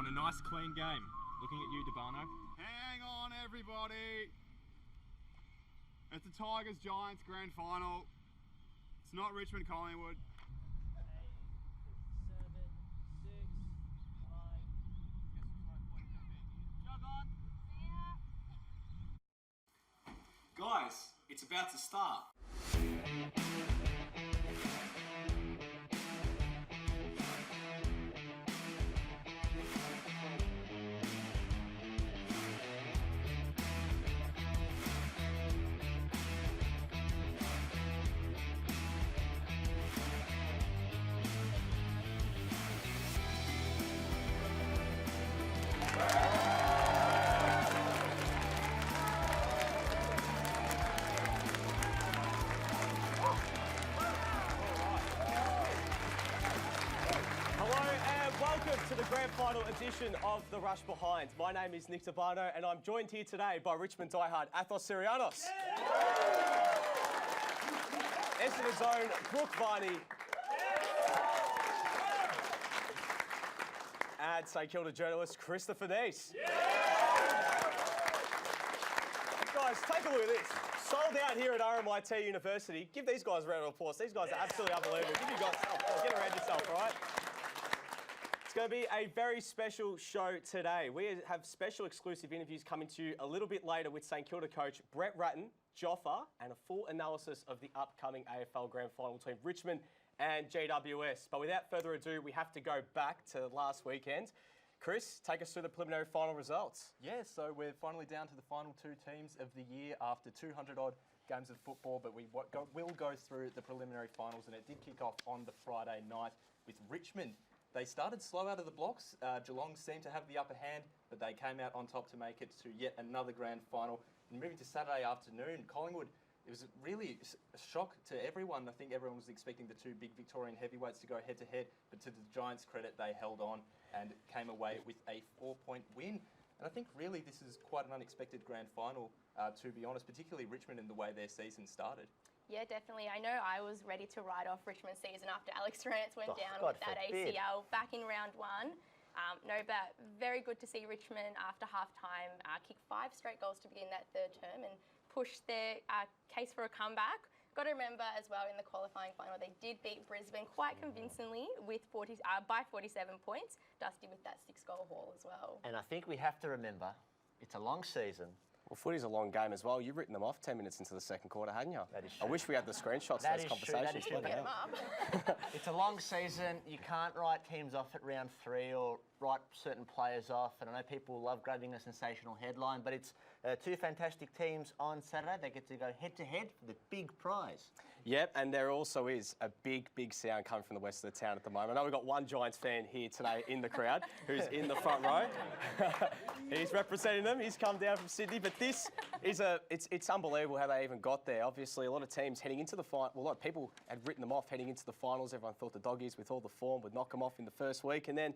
want a nice clean game. Looking at you, Debano. Hang on, everybody. It's the Tigers Giants grand final. It's not Richmond Collingwood. 8, 7, 6, 5. Jog on. Guys, it's about to start. Welcome to the grand final edition of The Rush Behind. My name is Nick Debano and I'm joined here today by Richmond diehard Athos Sirianos. Essendon's own Brooke Varney. And St Kilda journalist Christopher Neese. Guys, take a look at this. Sold out here at RMIT University. Give these guys a round of applause. These guys are absolutely unbelievable. Give you guys, get around yourself, all right? It's going to be a very special show today. We have special exclusive interviews coming to you a little bit later with St Kilda coach Brett Ratten, Joffa, and a full analysis of the upcoming AFL Grand Final between Richmond and GWS. But without further ado, we have to go back to last weekend. Chris, take us through the preliminary final results. Yeah, so we're finally down to the final two teams of the year after 200-odd games of football, but we will go through the preliminary finals, and it did kick off on the Friday night with Richmond. They started slow out of the blocks. Geelong seemed to have the upper hand, but they came out on top to make it to yet another grand final. And moving to Saturday afternoon, Collingwood, it was really a shock to everyone. I think everyone was expecting the two big Victorian heavyweights to go head-to-head, but to the Giants' credit, they held on and came away with a 4-point win. And I think really this is quite an unexpected grand final, to be honest, particularly Richmond in the way their season started. Yeah, definitely. I know I was ready to write off Richmond's season after Alex Rance went down God with that forbid. ACL back in round one. But very good to see Richmond after half-time kick 5 straight goals to begin that third term and push their case for a comeback. Got to remember as well in the qualifying final, they did beat Brisbane quite convincingly with by 47 points. Dusty with that 6-goal haul as well. And I think we have to remember, it's a long season. Well, footy's a long game as well. You've written them off 10 minutes into the second quarter, hadn't you? That is I true. wish we had the screenshots That of those is true, that conversations. is true. Bloody hell. It's a long season. You can't write teams off at round 3 or write certain players off. And I know people love grabbing a sensational headline, but it's two fantastic teams on Saturday. They get to go head-to-head for the big prize. Yep, and there also is a big, big sound coming from the west of the town at the moment. I know we've got one Giants fan here today in the crowd who's in the front row. He's representing them. He's come down from Sydney, but this is it's unbelievable how they even got there. Obviously, a lot of teams heading into the final, well, a lot of people had written them off heading into the finals. Everyone thought the Doggies, with all the form, would knock them off in the first week, and then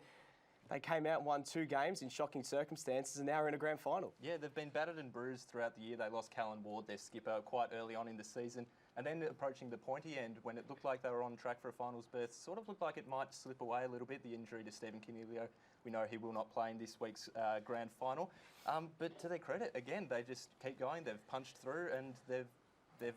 they came out and won 2 games in shocking circumstances, and now we're in a grand final. Yeah, they've been battered and bruised throughout the year. They lost Callan Ward, their skipper, quite early on in the season. And then approaching the pointy end, when it looked like they were on track for a finals berth, sort of looked like it might slip away a little bit, the injury to Stephen Canelio. We know he will not play in this week's grand final. But to their credit, again, they just keep going. They've punched through and they've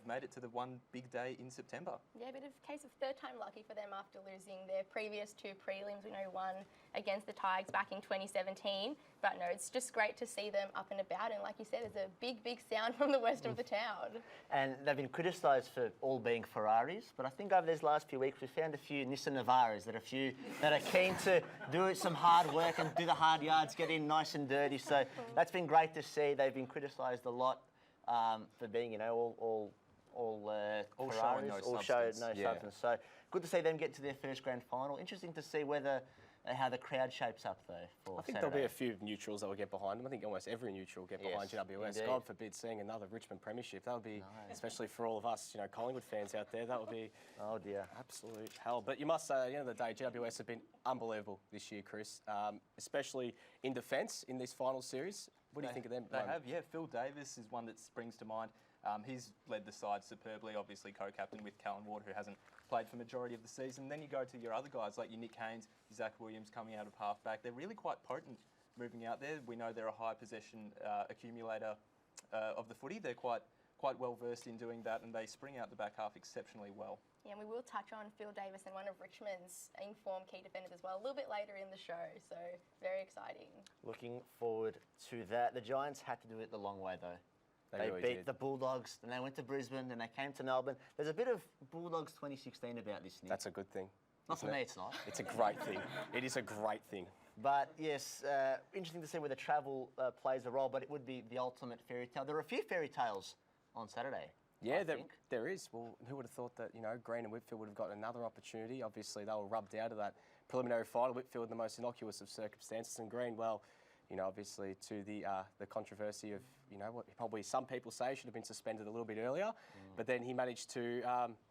made it to the one big day in September. Yeah, a bit of a case of third time lucky for them after losing their previous 2 prelims. We know one against the Tigers back in 2017. But no, it's just great to see them up and about. And like you said, there's a big, big sound from the west of the town. And they've been criticised for all being Ferraris, but I think over these last few weeks we've found a few Nissan Navaras that are keen to do some hard work and do the hard yards, get in nice and dirty. So that's been great to see. They've been criticised a lot for being, all showing no substance. So good to see them get to their first grand final. Interesting to see how the crowd shapes up though. For I think Saturday. there'll be a few neutrals that will get behind them. I think almost every neutral will get behind GWS. Indeed. God forbid seeing another Richmond premiership. That would be, especially for all of us, Collingwood fans out there, that would be oh dear, absolute hell. But you must say, at the end of the day, GWS have been unbelievable this year, Chris, especially in defence in this final series. What do you think of them? They have, yeah. Phil Davis is one that springs to mind. He's led the side superbly, obviously co-captain with Callan Ward, who hasn't played for majority of the season. Then you go to your other guys like your Nick Haynes, your Zach Williams coming out of halfback. They're really quite potent moving out there. We know they're a high possession accumulator of the footy. They're quite well versed in doing that, and they spring out the back half exceptionally well. Yeah, and we will touch on Phil Davison, one of Richmond's informed key defenders as well, a little bit later in the show. So very exciting. Looking forward to that. The Giants had to do it the long way, though. They really beat did. the Bulldogs, then they went to Brisbane, then they came to Melbourne. There's a bit of Bulldogs 2016 about this, Nick. That's a good thing. Not for me, it's not. It's a great thing. It is a great thing. But yes, interesting to see where the travel plays a role, but it would be the ultimate fairy tale. There are a few fairy tales on Saturday. Yeah, I think. there is. Well, who would have thought that, Green and Whitfield would have got another opportunity? Obviously, they were rubbed out of that preliminary final. Whitfield, the most innocuous of circumstances, and Green, well, obviously to the controversy of, what probably some people say should have been suspended a little bit earlier. But then he managed to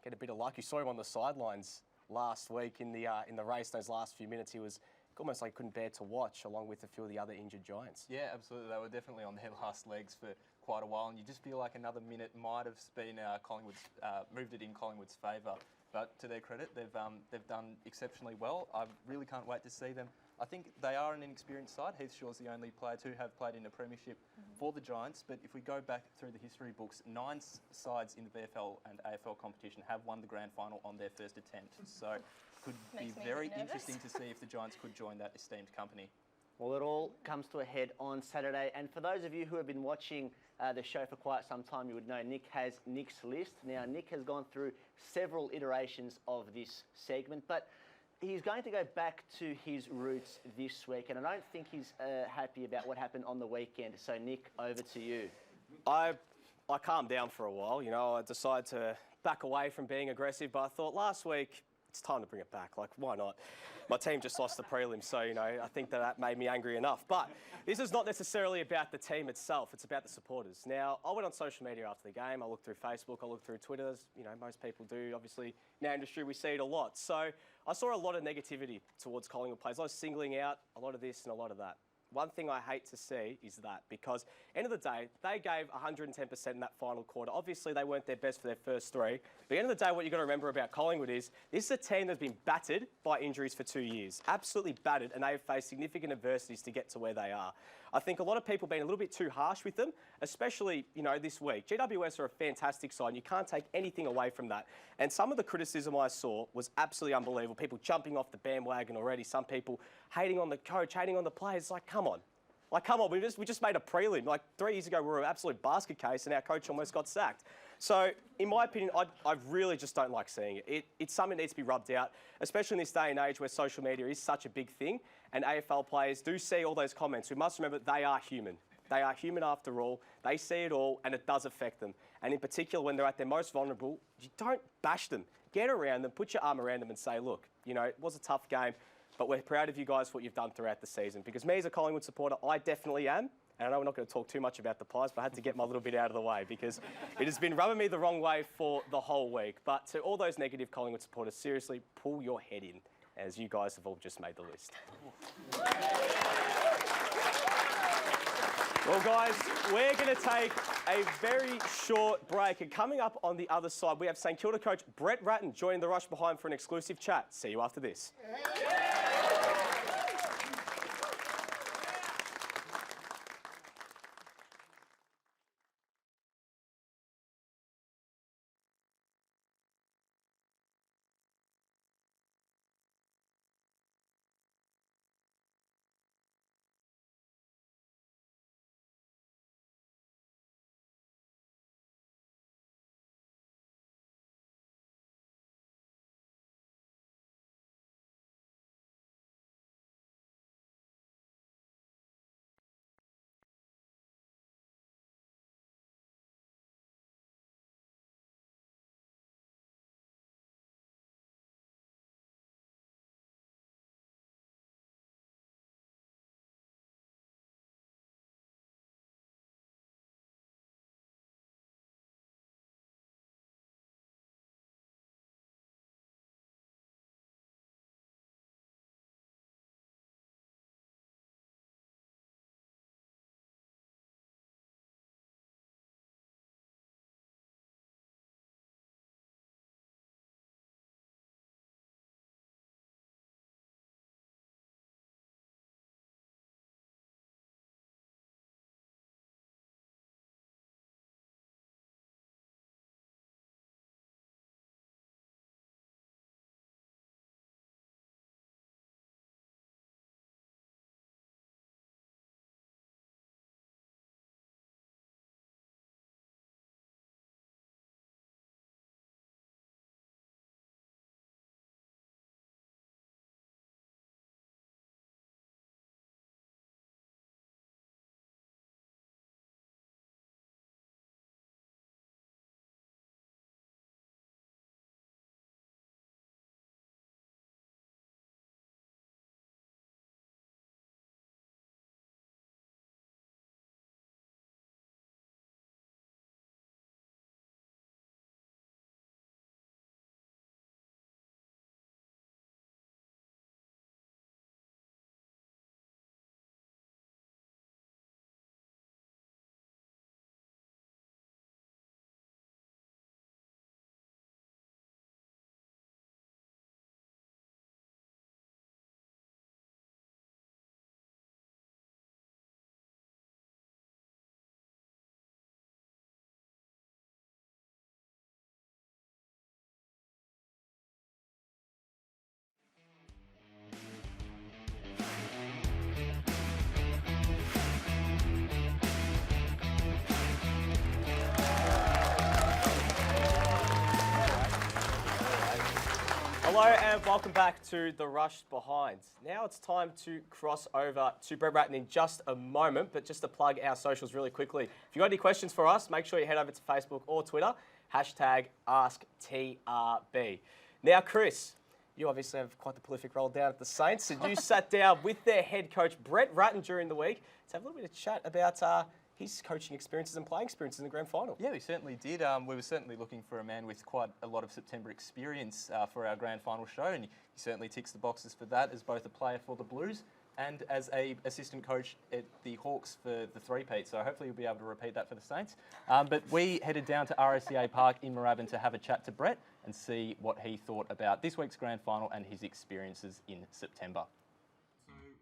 get a bit of luck. You saw him on the sidelines last week in the race. Those last few minutes, he was almost like couldn't bear to watch, along with a few of the other injured Giants. Yeah, absolutely. They were definitely on their last legs for quite a while, and you just feel like another minute might have been Collingwood's moved it in Collingwood's favour. But to their credit, they've done exceptionally well. I really can't wait to see them. I think they are an inexperienced side. Heath Shaw's the only player to have played in a premiership for the Giants. But if we go back through the history books, 9 sides in the VFL and AFL competition have won the grand final on their first attempt. So could be Makes me very nervous. interesting to see if the Giants could join that esteemed company. Well, it all comes to a head on Saturday. And for those of you who have been watching the show for quite some time, you would know Nick has Nick's list. Now, Nick has gone through several iterations of this segment, but he's going to go back to his roots this week, and I don't think he's happy about what happened on the weekend. So, Nick, over to you. I calmed down for a while. I decided to back away from being aggressive, but I thought last week it's time to bring it back. Like, why not? My team just lost the prelim, so, I think that made me angry enough. But this is not necessarily about the team itself. It's about the supporters. Now, I went on social media after the game. I looked through Facebook. I looked through Twitter, as, most people do. Obviously, in our industry, we see it a lot. So I saw a lot of negativity towards Collingwood players. I was singling out a lot of this and a lot of that. One thing I hate to see is that, because end of the day, they gave 110% in that final quarter. Obviously, they weren't their best for their first 3. But at the end of the day, what you've got to remember about Collingwood is this is a team that's been battered by injuries for 2 years. Absolutely battered, and they've faced significant adversities to get to where they are. I think a lot of people have been a little bit too harsh with them, especially, this week. GWS are a fantastic side, and you can't take anything away from that. And some of the criticism I saw was absolutely unbelievable. People jumping off the bandwagon already, some people hating on the coach, hating on the players. Like, come on. We just made a prelim. Like 3 years ago, we were an absolute basket case, and our coach almost got sacked. So, in my opinion, I really just don't like seeing it. It's something that needs to be rubbed out, especially in this day and age where social media is such a big thing, and AFL players do see all those comments. We must remember they are human. They are human after all. They see it all, and it does affect them. And in particular, when they're at their most vulnerable, you don't bash them. Get around them, put your arm around them and say, look, it was a tough game, but we're proud of you guys for what you've done throughout the season. Because me as a Collingwood supporter, I definitely am. And I know we're not going to talk too much about the Pies, but I had to get my little bit out of the way because it has been rubbing me the wrong way for the whole week. But to all those negative Collingwood supporters, seriously, pull your head in, as you guys have all just made the list. Well, guys, we're going to take a very short break. And coming up on the other side, we have St Kilda coach Brett Ratten joining the rush behind for an exclusive chat. See you after this. Hello and welcome back to The Rush Behind. Now it's time to cross over to Brett Ratton in just a moment, but just to plug our socials really quickly. If you've got any questions for us, make sure you head over to Facebook or Twitter, #AskTRB. Now, Chris, you obviously have quite the prolific role down at the Saints, and you sat down with their head coach, Brett Ratton, during the week to have a little bit of chat about his coaching experiences and playing experiences in the grand final. Yeah, we certainly did. We were certainly looking for a man with quite a lot of September experience for our grand final show, and he certainly ticks the boxes for that as both a player for the Blues and as a assistant coach at the Hawks for the three-peat. So hopefully you'll be able to repeat that for the Saints. But we headed down to RSCA Park in Moorabbin to have a chat to Brett and see what he thought about this week's grand final and his experiences in September.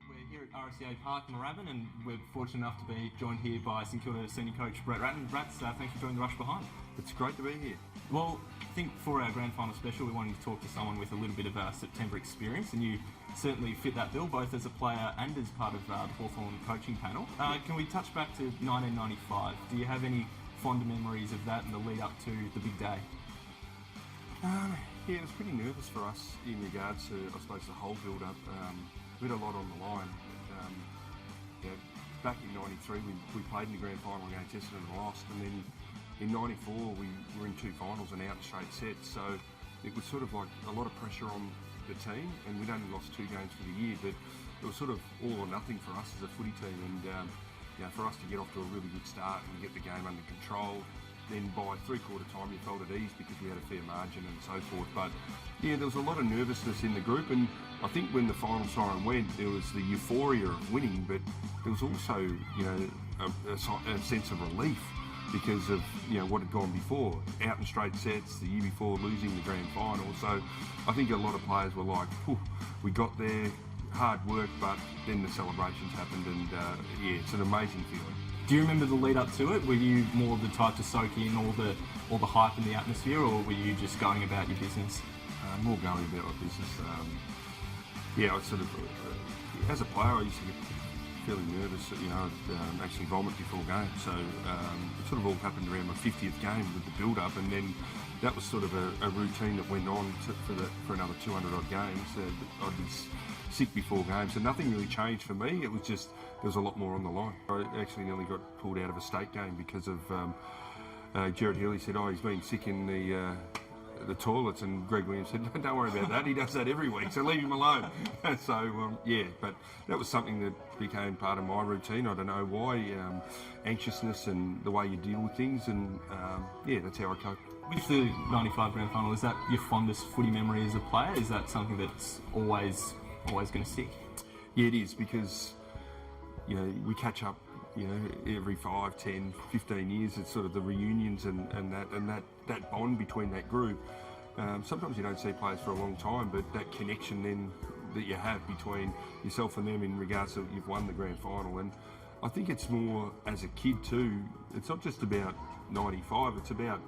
We're here at RSCA Park in Moorabbin, and we're fortunate enough to be joined here by St Kilda senior coach Brett Ratton. Thanks for joining the Rush Behind. It's great to be here. Well, I think for our grand final special, we wanted to talk to someone with a little bit of September experience, and you certainly fit that bill, both as a player and as part of the Hawthorn coaching panel. Can we touch back to 1995? Do you have any fond memories of that and the lead up to the big day? Yeah, it was pretty nervous for us in regards to, I suppose, the whole build-up. We had a lot on the line. Back in '93, we played in the grand final against Essendon and lost, and then in '94 we were in two finals and out in straight sets. So it was sort of like a lot of pressure on the team, and we'd only lost 2 games for the year, but it was sort of all or nothing for us as a footy team. And for us to get off to a really good start and get the game under control. Then by three-quarter time you felt at ease because we had a fair margin and so forth. But yeah, there was a lot of nervousness in the group, and I think when the final siren went, there was the euphoria of winning, but there was also, a sense of relief because of, what had gone before. Out in straight sets, the year before losing the grand final. So I think a lot of players were like, we got there, hard work, but then the celebrations happened, and it's an amazing feeling. Do you remember the lead up to it? Were you more the type to soak in all the hype and the atmosphere, or were you just going about your business? More going about my business. I sort of, as a player, I used to get fairly nervous. I'd actually vomit before games. So it sort of all happened around my 50th game with the build-up, and then that was sort of a routine that went on for another 200 odd games. I'd be sick before games, so nothing really changed for me. It was just there was a lot more on the line. I actually nearly got pulled out of a state game because of Gerard Healy said, he's been sick in the toilets, and Greg Williams said, don't worry about that, he does that every week, so leave him alone. So but that was something that became part of my routine. I don't know why, anxiousness and the way you deal with things, and that's how I cope. With the 95 grand final, is that your fondest footy memory as a player? Is that something that's always going to stick? Yeah, it is, because we catch up every 5, 10, 15 years. It's sort of the reunions and that bond between that group. Sometimes you don't see players for a long time, but that connection then that you have between yourself and them in regards to you've won the grand final. And I think it's more as a kid too. It's not just about 95, it's about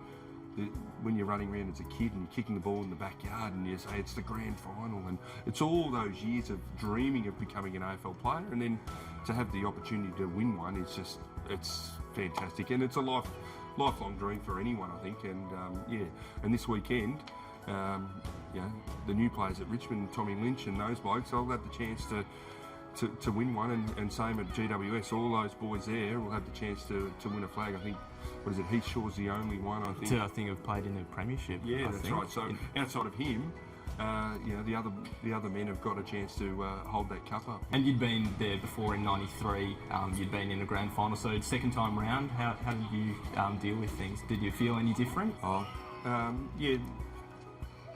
when you're running around as a kid and you're kicking the ball in the backyard and you say it's the grand final, and it's all those years of dreaming of becoming an AFL player, and then to have the opportunity to win one, it's fantastic, and it's a lifelong dream for anyone, I think. And and this weekend, the new players at Richmond, Tommy Lynch and those blokes, I'll have the chance to win one, and same at GWS, all those boys there will have the chance to win a flag. I think, what is it, Heath Shaw's the only one, I think. I think have played in the premiership. Yeah, that's right. So outside of him, the other men have got a chance to hold that cup up. And you'd been there before in '93. You'd been in a grand final. So second time round, how did you deal with things? Did you feel any different?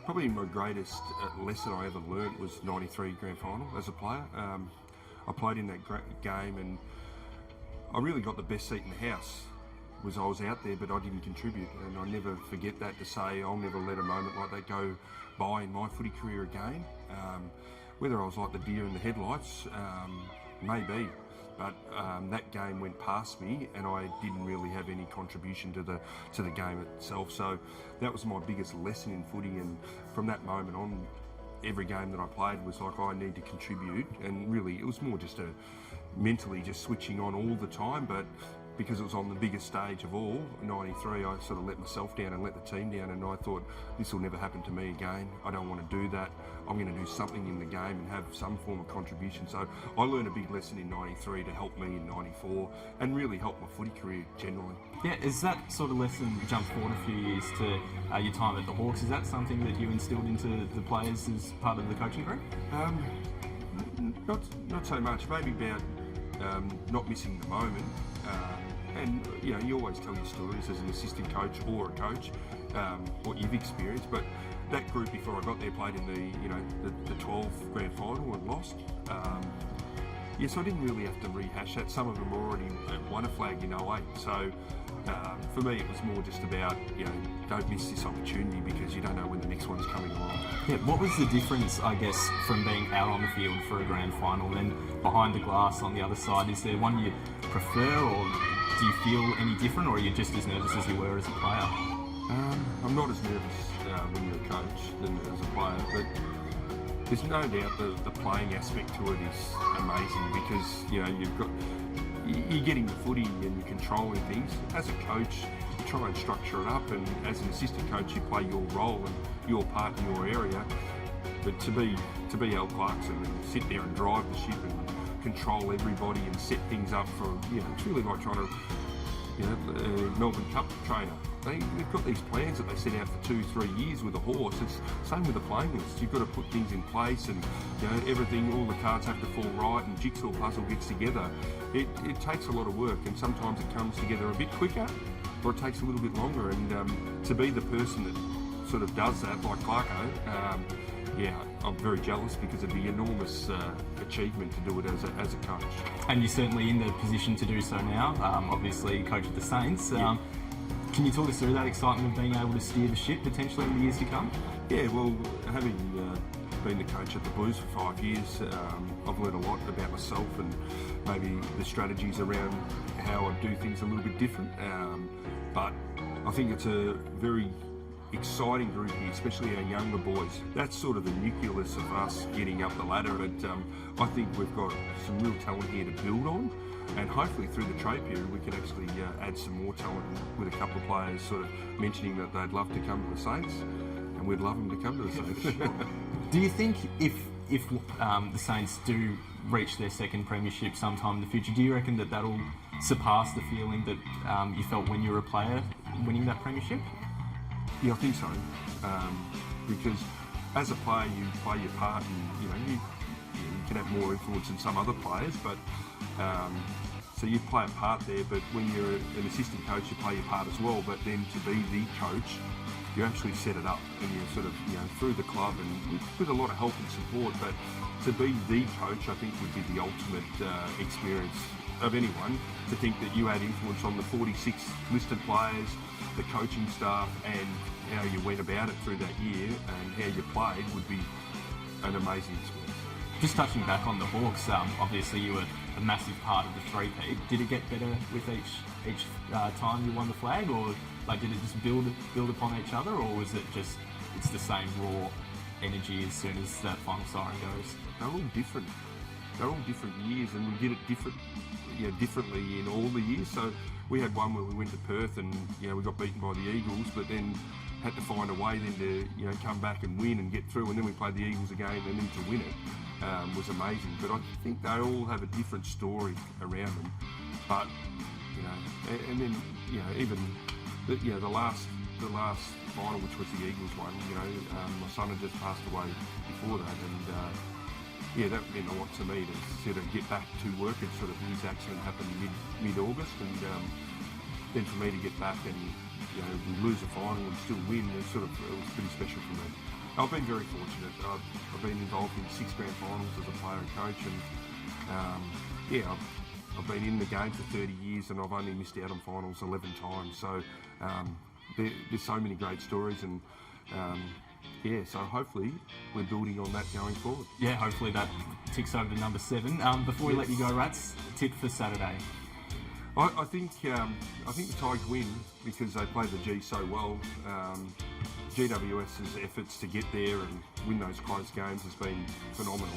Probably my greatest lesson I ever learnt was '93 grand final as a player. I played in that game, and I really got the best seat in the house. I was out there, but I didn't contribute, and I never forget that, to say I'll never let a moment like that go by in my footy career again. Whether I was like the deer in the headlights, maybe, but that game went past me, and I didn't really have any contribution to the game itself. So that was my biggest lesson in footy, and from that moment on, every game that I played was like, I need to contribute, and really it was more just mentally just switching on all the time. But because it was on the biggest stage of all, 93, I sort of let myself down and let the team down, and I thought, this will never happen to me again. I don't want to do that. I'm going to do something in the game and have some form of contribution. So I learned a big lesson in 93 to help me in 94 and really help my footy career generally. Yeah, is that sort of lesson jumped forward a few years to your time at the Hawks? Is that something that you instilled into the players as part of the coaching group? Not so much. Maybe about not missing the moment. And you know, you always tell your stories as an assistant coach or a coach, what you've experienced. But that group before I got there played in the 12 grand final and lost. Yes, I didn't really have to rehash that. Some of them already won a flag in 08. So for me, it was more just about, you know, don't miss this opportunity because you don't know when the next one's coming along. Yeah, what was the difference, I guess, from being out on the field for a grand final and behind the glass on the other side? Is there one you prefer, or do you feel any different, or are you just as nervous as you were as a player? I'm not as nervous when you're a coach than as a player, but there's no doubt the playing aspect to it is amazing because, you know, you're getting the footy and you're controlling things. As a coach, you try and structure it up, and as an assistant coach, you play your role and your part in your area. But to be Al Clarkson and sit there and drive the ship and control everybody and set things up for, you know, it's really like trying to, you know, Melbourne Cup trainer. They've got these plans that they set out for 2-3 years with a horse. It's same with the playing list. You've got to put things in place, and you know, everything, all the cards have to fall right, and jigsaw puzzle gets together. It takes a lot of work, and sometimes it comes together a bit quicker, or it takes a little bit longer. And to be the person that sort of does that, like Clarko, yeah, I'm very jealous because it'd be an enormous achievement to do it as a coach. And you're certainly in the position to do so now. Obviously, coach of the Saints. Yeah. Can you talk us through that excitement of being able to steer the ship potentially in the years to come? Yeah, well, having been the coach at the Blues for 5 years, I've learned a lot about myself and maybe the strategies around how I do things a little bit different. But I think it's a very exciting group here, especially our younger boys. That's sort of the nucleus of us getting up the ladder. And I think we've got some real talent here to build on. And hopefully through the trade period we can actually add some more talent with a couple of players sort of mentioning that they'd love to come to the Saints, and we'd love them to come to the Saints. Do you think if the Saints do reach their second premiership sometime in the future, do you reckon that that'll surpass the feeling that you felt when you were a player winning that premiership? Yeah, I think so. Because as a player you play your part, and you know you can have more influence than some other players, but so you play a part there. But when you're an assistant coach, you play your part as well. But then to be the coach, you actually set it up, and you're sort of, you know, through the club and with a lot of help and support. But to be the coach, I think would be the ultimate experience of anyone, to think that you had influence on the 46 listed players, the coaching staff, and how you went about it through that year and how you played would be an amazing experience. Just touching back on the Hawks, obviously you were a massive part of the three-peat. Did it get better with each time you won the flag, or like did it just build upon each other, or was it just it's the same raw energy as soon as that final siren goes? They're all different. They're all different years, and we did it differently in all the years. So we had one where we went to Perth and we got beaten by the Eagles, but then had to find a way then to come back and win and get through, and then we played the Eagles again, and then to win it was amazing. But I think they all have a different story around them. But and then even the last final, which was the Eagles one, my son had just passed away before that, and that meant a lot to me to sort of get back to work. And sort of his accident happened mid-August, and then for me to get back and we lose a final and still win, it was pretty special for me. I've been very fortunate. I've been involved in 6 grand finals as a player and coach, and I've been in the game for 30 years, and I've only missed out on finals 11 times. So there's so many great stories, and so hopefully we're building on that going forward. Yeah, hopefully that ticks over to number 7. Before we let you go, Rats, tip for Saturday. I think the Tigers win because they play the G so well. GWS's efforts to get there and win those close games has been phenomenal.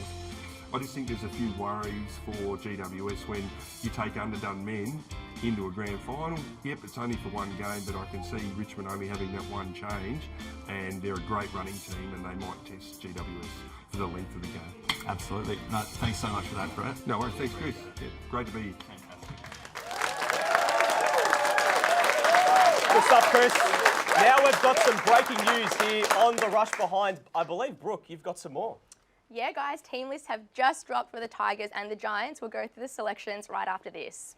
I just think there's a few worries for GWS when you take underdone men into a grand final. Yep, it's only for one game, but I can see Richmond only having that one change, and they're a great running team, and they might test GWS for the length of the game. Absolutely. No, thanks so much for that, Brett. No worries, thanks, Chris. Yeah, great to be here. Good stuff, Chris. Now we've got some breaking news here on the Rush Behind. I believe, Brooke, you've got some more. Yeah, guys, team lists have just dropped for the Tigers and the Giants. We'll go through the selections right after this.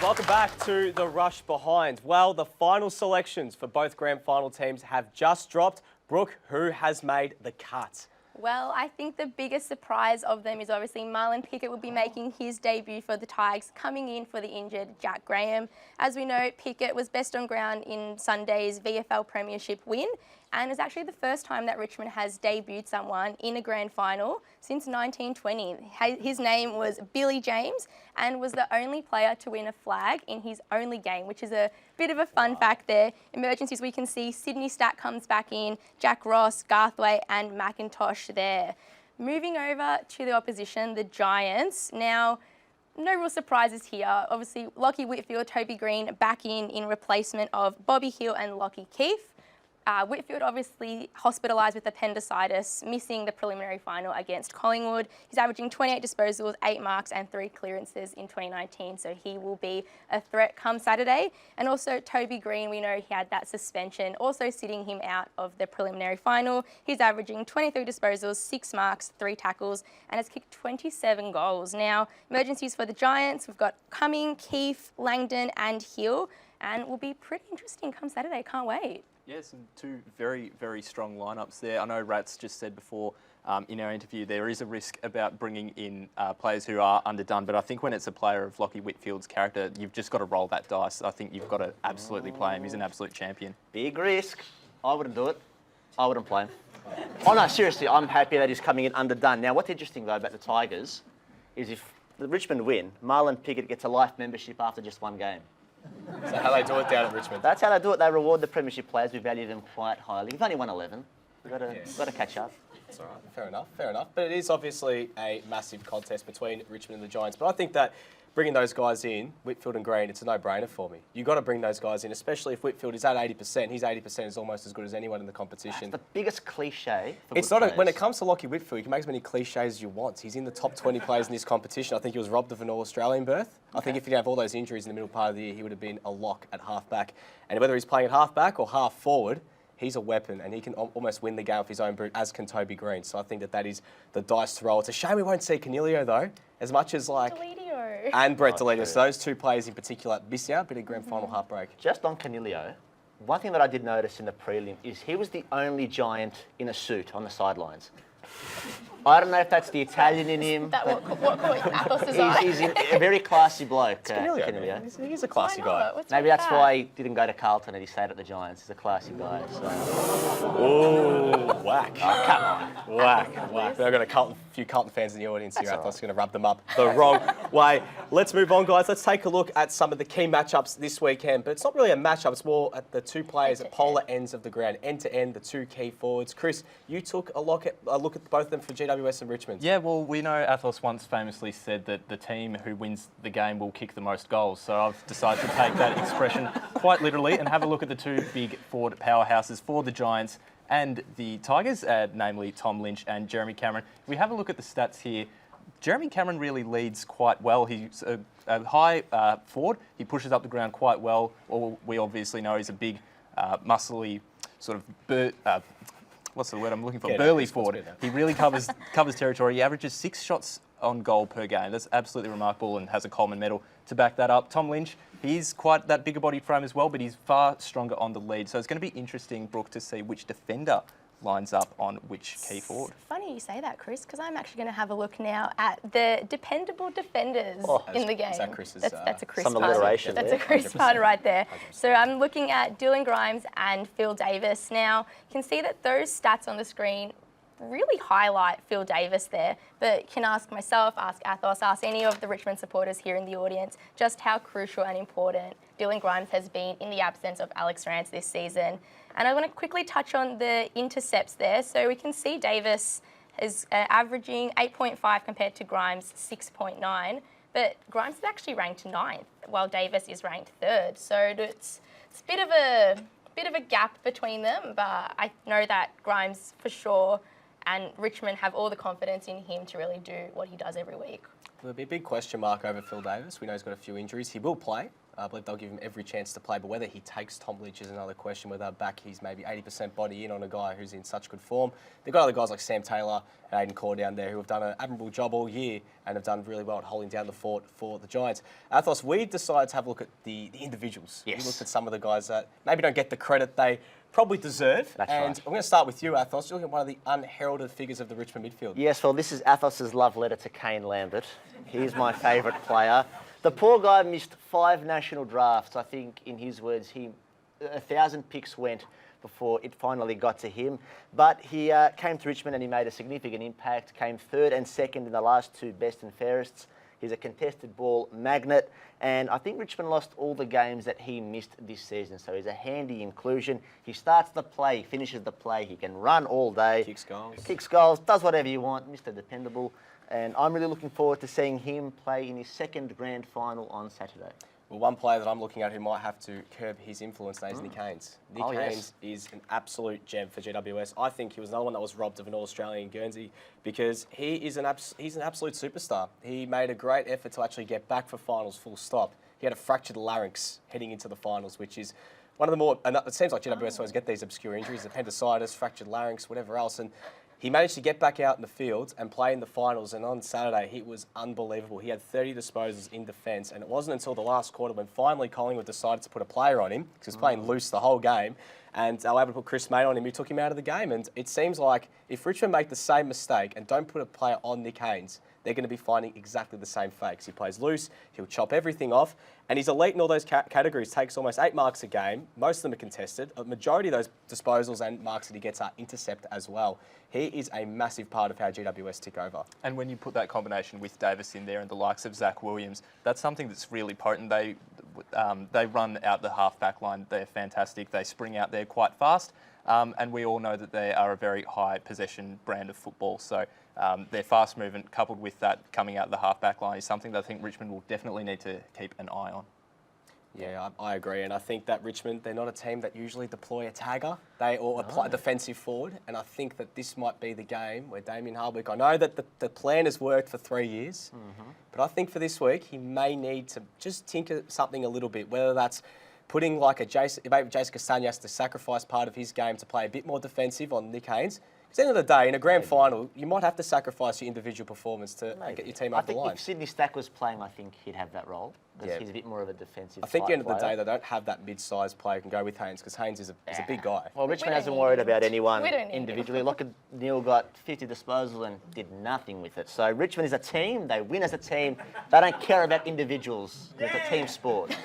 Welcome back to the Rush Behind. Well, the final selections for both grand final teams have just dropped. Brooke, who has made the cut? Well, I think the biggest surprise of them is obviously Marlon Pickett will be making his debut for the Tigers, coming in for the injured Jack Graham. As we know, Pickett was best on ground in Sunday's VFL Premiership win, and it's actually the first time that Richmond has debuted someone in a grand final since 1920. His name was Billy James and was the only player to win a flag in his only game, which is a bit of a fun fact there. Emergencies, we can see Sydney Stack comes back in, Jack Ross, Garthwaite and McIntosh there. Moving over to the opposition, the Giants. Now, no real surprises here. Obviously, Lockie Whitfield, Toby Green back in replacement of Bobby Hill and Lockie Keefe. Whitfield obviously hospitalised with appendicitis, missing the preliminary final against Collingwood. He's averaging 28 disposals, 8 marks and 3 clearances in 2019, so he will be a threat come Saturday. And also Toby Green, we know he had that suspension, also sitting him out of the preliminary final. He's averaging 23 disposals, 6 marks, 3 tackles, and has kicked 27 goals. Now, emergencies for the Giants, we've got Cumming, Keefe, Langdon and Hill, and will be pretty interesting come Saturday, can't wait. Yeah, some two very, very strong lineups there. I know Rats just said before in our interview there is a risk about bringing in players who are underdone, but I think when it's a player of Lachie Whitfield's character, you've just got to roll that dice. I think you've got to absolutely play him. He's an absolute champion. Big risk. I wouldn't do it. I wouldn't play him. Oh no, seriously, I'm happy that he's coming in underdone. Now, what's interesting though about the Tigers is if the Richmond win, Marlon Pickett gets a life membership after just one game. Is that how they do it down at Richmond? That's how they do it. They reward the premiership players. We value them quite highly. You've only won 11. You've got to catch up. That's all right. Fair enough. But it is obviously a massive contest between Richmond and the Giants. But I think that bringing those guys in, Whitfield and Green, it's a no-brainer for me. You've got to bring those guys in, especially if Whitfield is at 80%. His 80% is almost as good as anyone in the competition. That's the biggest cliche for It's good not when it players. comes to Lachie Whitfield, you can make as many cliches as you want. He's in the top 20 players in this competition. I think he was robbed of an All-Australian berth. I think if he didn't have all those injuries in the middle part of the year, he would have been a lock at half-back. And whether he's playing at half-back or half-forward, he's a weapon, and he can almost win the game with his own brute, as can Toby Green. So I think that is the dice to roll. It's a shame we won't see Canelio, though, as much as like... Deledio. And Brett Deledio. true. So those two players in particular miss out, bit of grand final heartbreak. Just on Canelio, one thing that I did notice in the prelim is he was the only Giant in a suit on the sidelines. I don't know if that's the Italian in him. That what caught Athos's He's, eye? he's a very classy bloke, Canelio, Canelio. man. He's a classy Why guy. not? What's Maybe wrong with that's that? why he didn't go to Carlton and he stayed at the Giants. He's a classy guy. So. Oh, whack. Oh, come on. Whack. I've got a few Carlton fans in the audience here. That's I all was going to rub them up the wrong way. Let's move on, guys. Let's take a look at some of the key matchups this weekend. But it's not really a matchup. It's more at the two players at polar ends of the ground, end to end, the two key forwards. Chris, you took a look at both of them for GWS and Richmond. Yeah, well, we know Athos once famously said that the team who wins the game will kick the most goals. So I've decided to take that expression quite literally and have a look at the two big forward powerhouses for the Giants and the Tigers, namely Tom Lynch and Jeremy Cameron. If we have a look at the stats here, Jeremy Cameron really leads quite well. He's a high forward. He pushes up the ground quite well. We obviously know he's a big, muscly sort of what's the word I'm looking for? Burly forward. He really covers territory. He averages 6 shots on goal per game. That's absolutely remarkable and has a Coleman medal to back that up. Tom Lynch, he's quite that bigger body frame as well, but he's far stronger on the lead. So it's going to be interesting, Brooke, to see which defender lines up on which key forward. Funny you say that, Chris, because I'm actually going to have a look now at the dependable defenders in the game. Is that Chris's, that's a Chris some part. alliteration That's there. a Chris part right there. So I'm looking at Dylan Grimes and Phil Davis. Now, you can see that those stats on the screen really highlight Phil Davis there, but you can ask myself, ask Athos, ask any of the Richmond supporters here in the audience just how crucial and important Dylan Grimes has been in the absence of Alex Rance this season. And I want to quickly touch on the intercepts there. So we can see Davis is averaging 8.5 compared to Grimes 6.9, but Grimes is actually ranked 9th, while Davis is ranked 3rd. So it's a bit of a gap between them, but I know that Grimes for sure and Richmond have all the confidence in him to really do what he does every week. There'll be a big question mark over Phil Davis. We know he's got a few injuries. He will play. I believe they'll give him every chance to play, but whether he takes Tom Lynch is another question. Whether back he's maybe 80% body in on a guy who's in such good form. They've got other guys like Sam Taylor and Aidan Core down there who have done an admirable job all year and have done really well at holding down the fort for the Giants. Athos, we decided to have a look at the individuals. Yes. We looked at some of the guys that maybe don't get the credit they probably deserve. That's and right. I'm going to start with you, Athos. You're looking at one of the unheralded figures of the Richmond midfield. Yes, well, this is Athos's love letter to Kane Lambert. He's my favourite player. The poor guy missed 5 national drafts. I think, in his words, 1,000 picks went before it finally got to him. But he came to Richmond and he made a significant impact, came 3rd and 2nd in the last 2 best and fairest. He's a contested ball magnet, and I think Richmond lost all the games that he missed this season. So he's a handy inclusion. He starts the play, he finishes the play, he can run all day. Kicks goals, does whatever you want, Mr. Dependable. And I'm really looking forward to seeing him play in his 2nd grand final on Saturday. Well, one player that I'm looking at who might have to curb his influence now is Nick Haynes. Nick Haynes is an absolute gem for GWS. I think he was another one that was robbed of an All-Australian in Guernsey because he's an absolute superstar. He made a great effort to actually get back for finals, full stop. He had a fractured larynx heading into the finals, which is one of the more, and it seems like GWS always get these obscure injuries, appendicitis, fractured larynx, whatever else. And he managed to get back out in the field and play in the finals, and on Saturday, he was unbelievable. He had 30 disposals in defence, and it wasn't until the last quarter when finally Collingwood decided to put a player on him, because he was playing loose the whole game, and they were able to put Chris May on him, who took him out of the game. And it seems like if Richmond make the same mistake and don't put a player on Nick Haynes, they're going to be finding exactly the same fakes. He plays loose, he'll chop everything off, and he's elite in all those categories. Takes almost 8 marks a game. Most of them are contested. A majority of those disposals and marks that he gets are intercept as well. He is a massive part of how GWS tick over. And when you put that combination with Davis in there and the likes of Zach Williams, that's something that's really potent. They run out the half-back line. They're fantastic. They spring out there quite fast. And we all know that they are a very high possession brand of football. So their fast movement coupled with that coming out the half-back line is something that I think Richmond will definitely need to keep an eye on. Yeah, I agree, and I think that Richmond, they're not a team that usually deploy a tagger, or a defensive forward, and I think that this might be the game where Damien Hardwick, I know that the plan has worked for 3 years, but I think for this week, he may need to just tinker something a little bit, whether that's putting like maybe Jason Castagna has to sacrifice part of his game to play a bit more defensive on Nick Haynes. Because at the end of the day, in a grand final, you might have to sacrifice your individual performance to get your team up the line. I think if Sydney Stack was playing, I think he'd have that role. Because he's a bit more of a defensive I think at the end of the player. day, they don't have that mid-sized player who can go with Haynes, because Haynes is a big guy. Well, Richmond don't hasn't need worried him. about anyone We don't need individually. Look at Neil got 50 disposals and did nothing with it. So Richmond is a team. They win as a team. They don't care about individuals. It's a team sport.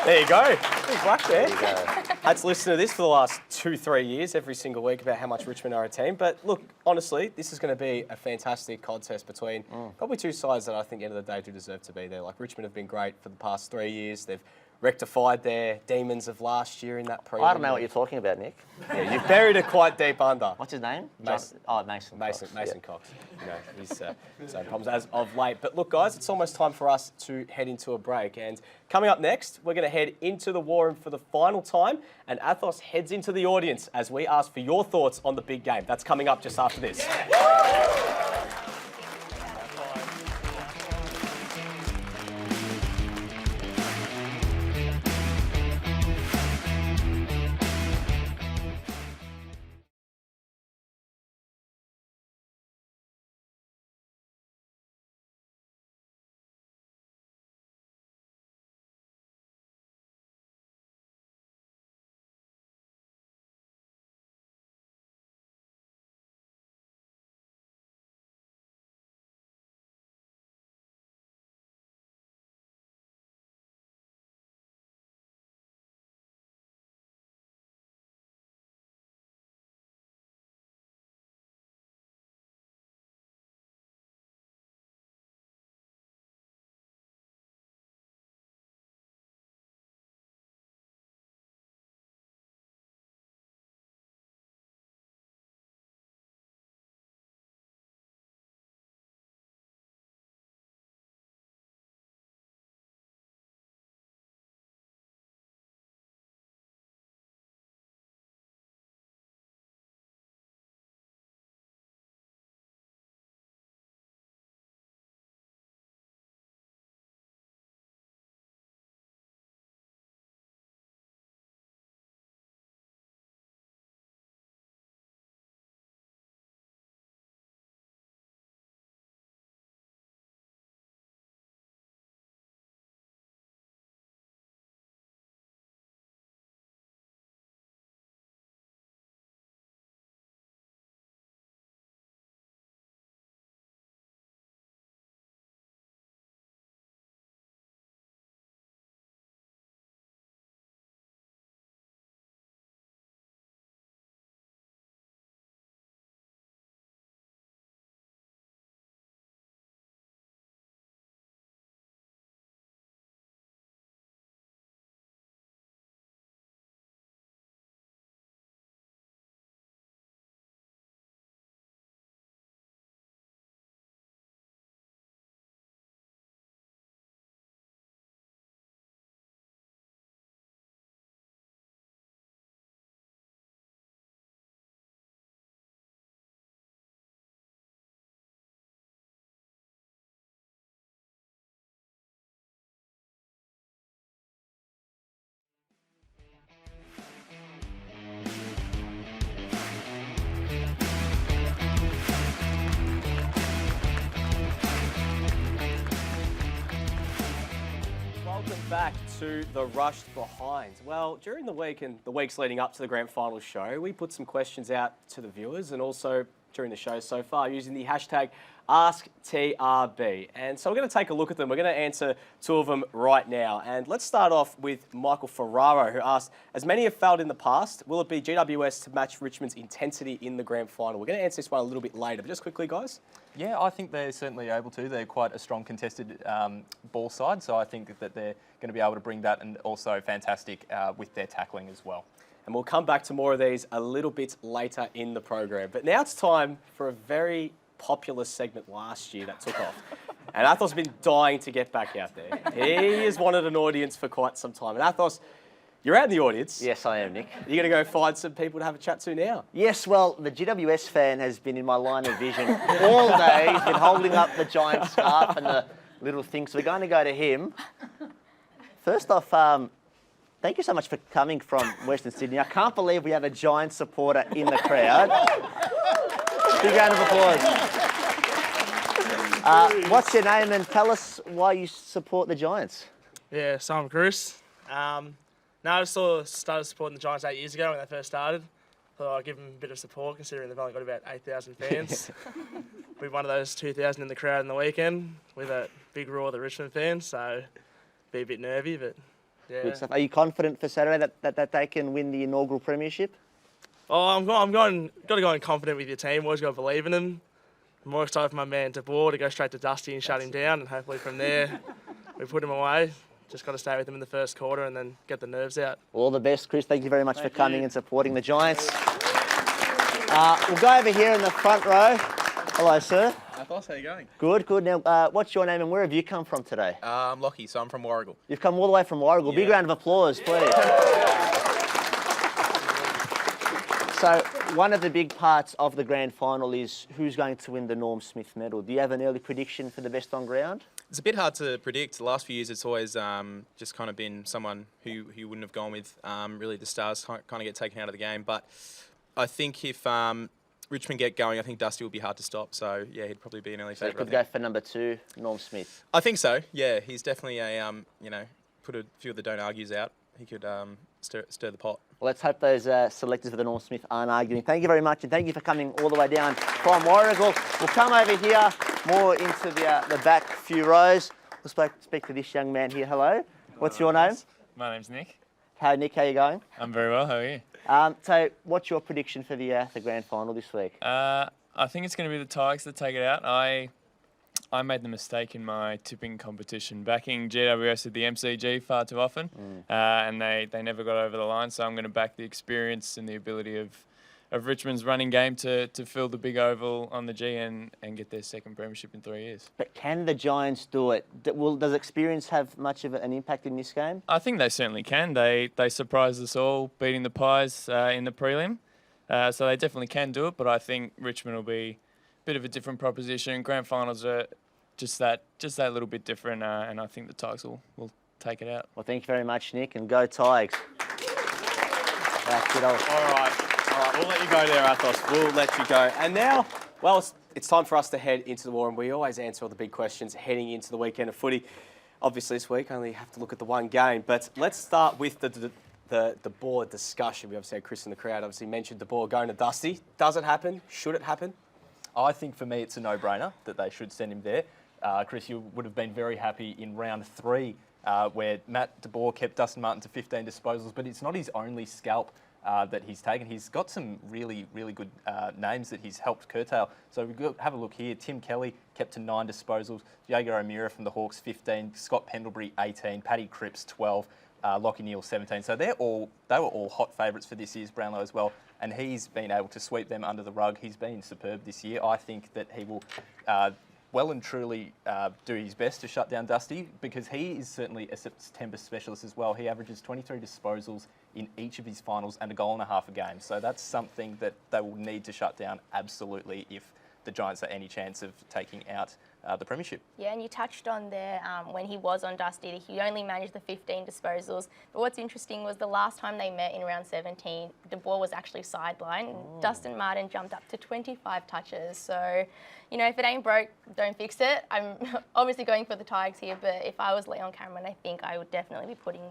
There you go. He's luck there. There you go. Had to listen to this for the last 2-3 years, every single week, about how much Richmond are a team. But look, honestly, this is going to be a fantastic contest between probably two sides that I think, at the end of the day, do deserve to be there. Like, Richmond have been great for the past 3 years. They've rectified their demons of last year in that prelim. I don't know what you're talking about, Nick. Yeah, you've buried it quite deep under. What's his name? Mason. Mason. Mason Cox. Cox. You know, he's same problems as of late. But look, guys, it's almost time for us to head into a break. And coming up next, we're going to head into the war room for the final time. And Athos heads into the audience as we ask for your thoughts on the big game. That's coming up just after this. back to the Rushed Behind. Well, during the week and the weeks leading up to the grand final show, we put some questions out to the viewers and also during the show so far using the hashtag AskTRB. And so we're going to take a look at them. We're going to answer two of them right now. And let's start off with Michael Ferraro, who asked, as many have failed in the past, will it be GWS to match Richmond's intensity in the grand final? We're going to answer this one a little bit later, but just quickly, guys. Yeah, I think they're certainly able to. They're quite a strong contested ball side, so I think that they're going to be able to bring that, and also fantastic with their tackling as well. And we'll come back to more of these a little bit later in the program. But now it's time for a very popular segment last year that took off. And Athos has been dying to get back out there. He has wanted an audience for quite some time. And Athos, you're out in the audience. Yes, I am, Nick. You're going to go find some people to have a chat to now. Yes, well, the GWS fan has been in my line of vision all day. He's been holding up the giant scarf and the little thing. So we're going to go to him. First off, thank you so much for coming from Western Sydney. I can't believe we have a Giant supporter in the crowd. Big round of applause. What's your name and tell us why you support the Giants? Yeah, so I'm Chris. I just started supporting the Giants 8 years ago when they first started. Thought I'd give them a bit of support considering they've only got about 8,000 fans. We were one of those 2,000 in the crowd on the weekend with a big roar of the Richmond fans, so be a bit nervy, but yeah. Good stuff. Are you confident for Saturday that they can win the inaugural premiership? Oh, got to go in confident with your team. Always got to believe in them. I'm more excited for my man De Boer to go straight to Dusty and shut him down, and hopefully from there we put him away. Just got to stay with him in the first quarter and then get the nerves out. All the best, Chris. Thank you very much for coming and supporting the Giants. We'll go over here in the front row. Hello, sir. Athos, how you going? Good, good. Now, what's your name and where have you come from today? I'm Lockie, so I'm from Warragul. You've come all the way from Warragul. Big round of applause, please. So, one of the big parts of the grand final is who's going to win the Norm Smith medal. Do you have an early prediction for the best on ground? It's a bit hard to predict. The last few years, it's always just kind of been someone who you wouldn't have gone with. Really, the stars kind of get taken out of the game. But I think if Richmond get going, I think Dusty will be hard to stop. So, yeah, he'd probably be an early favourite. So, could go for number 2, Norm Smith. I think so, yeah. He's definitely put a few of the don't argues out. He could stir the pot. Well, let's hope those selectors for the Norm Smith aren't arguing. Thank you very much, and thank you for coming all the way down from Warragul. We'll come over here, more into the back few rows. We'll speak to this young man here. Hello. What's your name? My name's Nick. Hi, Nick. How you going? I'm very well. How are you? So, what's your prediction for the grand final this week? I think it's going to be the Tigers that take it out. I made the mistake in my tipping competition, backing GWS at the MCG far too often, and they never got over the line. So I'm going to back the experience and the ability of Richmond's running game to fill the big oval on the G and get their second premiership in 3 years. But can the Giants do it? Does experience have much of an impact in this game? I think they certainly can. They surprised us all, beating the Pies in the prelim. So they definitely can do it, but I think Richmond will be a bit of a different proposition. Grand finals are just that little bit different, and I think the Tigers will take it out. Well, thank you very much, Nick, and go Tigers. That's it all. All right, we'll let you go there, Athos. We'll let you go. And now, well, it's time for us to head into the war, and we always answer all the big questions heading into the weekend of footy. Obviously, this week only have to look at the one game, but let's start with the board discussion. We obviously had Chris in the crowd, obviously mentioned the ball going to Dusty. Does it happen? Should it happen? I think for me it's a no-brainer that they should send him there. Chris, you would have been very happy in round 3 where Matt De Boer kept Dustin Martin to 15 disposals, but it's not his only scalp that he's taken. He's got some really, really good names that he's helped curtail. So we have a look here. Tim Kelly kept to 9 disposals. Jaeger O'Meara from the Hawks, 15. Scott Pendlebury, 18. Paddy Cripps, 12. Lockie Neal, 17. So they were all hot favourites for this year's Brownlow as well. And he's been able to sweep them under the rug. He's been superb this year. I think that he will well and truly do his best to shut down Dusty, because he is certainly a September specialist as well. He averages 23 disposals in each of his finals and a goal and a half a game. So that's something that they will need to shut down absolutely if the Giants are any chance of taking out the premiership. Yeah, and you touched on there when he was on Dusty, that he only managed the 15 disposals. But what's interesting was the last time they met in round 17, De Boer was actually sidelined. Dustin Martin jumped up to 25 touches. So, you know, if it ain't broke, don't fix it. I'm obviously going for the Tigers here, but if I was Leon Cameron, I think I would definitely be putting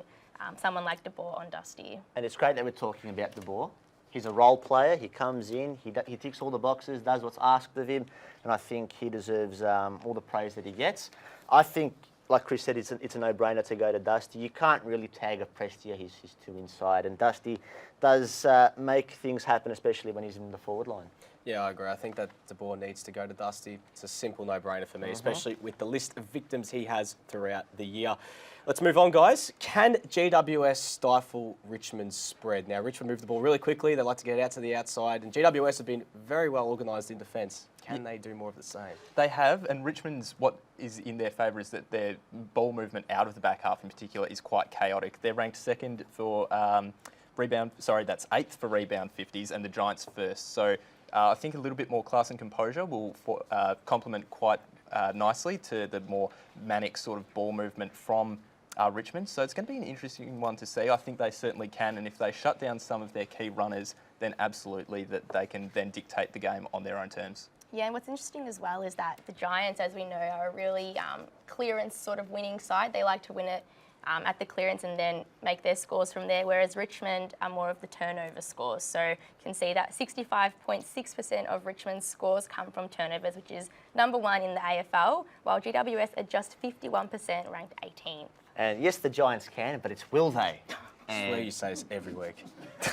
someone like De Boer on Dusty. And it's great that we're talking about De Boer. He's a role player. He comes in, he ticks all the boxes, does what's asked of him, and I think he deserves all the praise that he gets. I think, like Chris said, it's a no-brainer to go to Dusty. You can't really tag a Prestia. He's too inside, and Dusty does make things happen, especially when he's in the forward line. Yeah, I agree. I think that De Boer needs to go to Dusty. It's a simple no-brainer for me, especially with the list of victims he has throughout the year. Let's move on, guys. Can GWS stifle Richmond's spread? Now, Richmond moved the ball really quickly. They like to get out to the outside, and GWS have been very well organised in defence. Can they do more of the same? They have, and Richmond's, what is in their favour is that their ball movement out of the back half in particular is quite chaotic. They're ranked second for rebound, sorry, that's 8th for rebound 50s, and the Giants first. So I think a little bit more class and composure will complement quite nicely to the more manic sort of ball movement from Richmond. So it's going to be an interesting one to see. I think they certainly can, and if they shut down some of their key runners, then absolutely that they can then dictate the game on their own terms. Yeah, and what's interesting as well is that the Giants, as we know, are a really clearance sort of winning side. They like to win it at the clearance and then make their scores from there, whereas Richmond are more of the turnover scores. So you can see that 65.6% of Richmond's scores come from turnovers, which is number 1 in the AFL, while GWS are just 51%, ranked 18th. And yes, the Giants can, but it's will they? I swear you say this every week.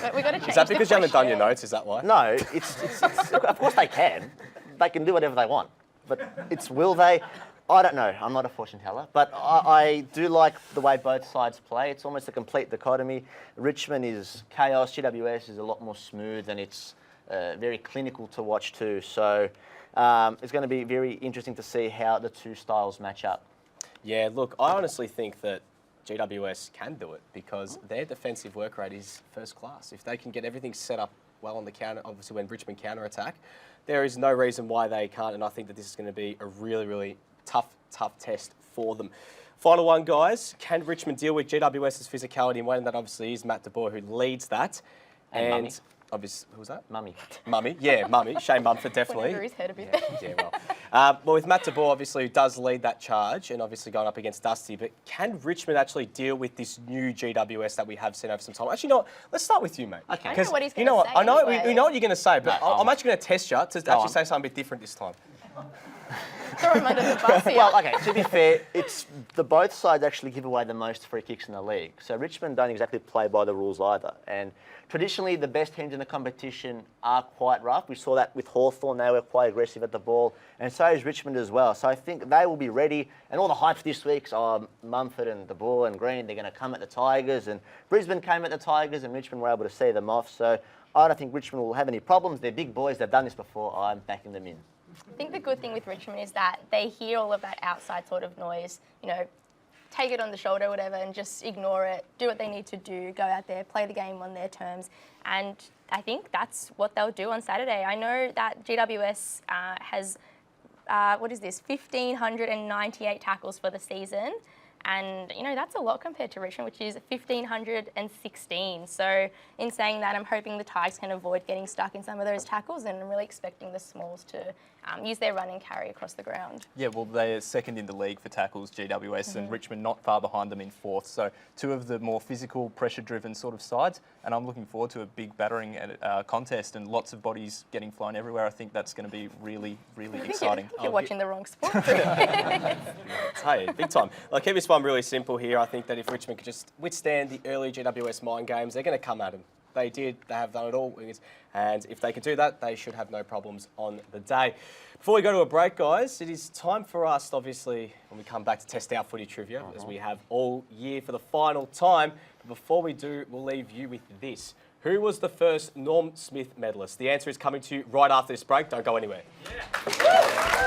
But we've got to change Is that because you haven't done your notes? Is that why? No, it's of course they can. They can do whatever they want. But it's will they? I don't know. I'm not a fortune teller. But I do like the way both sides play. It's almost a complete dichotomy. Richmond is chaos. GWS is a lot more smooth, and it's very clinical to watch too. So it's going to be very interesting to see how the two styles match up. Yeah, look, I honestly think that GWS can do it because their defensive work rate is first class. If they can get everything set up well on the counter, obviously when Richmond counter-attack, there is no reason why they can't, and I think that this is going to be a really, really tough test for them. Final one, guys. Can Richmond deal with GWS's physicality? And one that obviously is Matt De Boer, who leads that. And Mummy. Obviously, who was that? Mummy. Mummy, yeah, Mummy. Shane Mumford, definitely. Whenever he's heard of it. Yeah, well. Well, with Matt De Boer, obviously, who does lead that charge and obviously going up against Dusty, but can Richmond actually deal with this new GWS that we have seen over some time? Actually, no, let's start with you, mate. Okay. I know what he's going You know to what? say I know, anyway. we know what you're going to say, but No, I'm actually going to test you to actually on. say something a bit different this time. Throw him under the bus here. Well, okay, to be fair, it's both sides actually give away the most free kicks in the league. So Richmond don't exactly play by the rules either. And traditionally, the best teams in the competition are quite rough. We saw that with Hawthorn. They were quite aggressive at the ball. And so is Richmond as well. So I think they will be ready. And all the hype this week's Mumford and De Boer and Green, they're going to come at the Tigers. And Brisbane came at the Tigers and Richmond were able to see them off. So I don't think Richmond will have any problems. They're big boys. They've done this before. I'm backing them in. I think the good thing with Richmond is that they hear all of that outside sort of noise, you know, take it on the shoulder, whatever, and just ignore it, do what they need to do, go out there, play the game on their terms. And I think that's what they'll do on Saturday. I know that GWS has, 1,598 tackles for the season. And, you know, that's a lot compared to Richmond, which is 1,516. So in saying that, I'm hoping the Tigers can avoid getting stuck in some of those tackles, and I'm really expecting the Smalls to use their run and carry across the ground. Yeah, well, they're second in the league for tackles, GWS, and Richmond not far behind them in 4th. So two of the more physical, pressure-driven sort of sides, and I'm looking forward to a big battering contest and lots of bodies getting flown everywhere. I think that's going to be really, really exciting. I think you're watching the wrong sport. Hey, big time. I'll keep this one really simple here. I think that if Richmond could just withstand the early GWS mind games, they're going to come at them. They did. They have done it all. And if they can do that, they should have no problems on the day. Before we go to a break, guys, it is time for us, obviously, when we come back to test our footy trivia, as we have all year for the final time. But before we do, we'll leave you with this. Who was the first Norm Smith medalist? The answer is coming to you right after this break. Don't go anywhere. Yeah.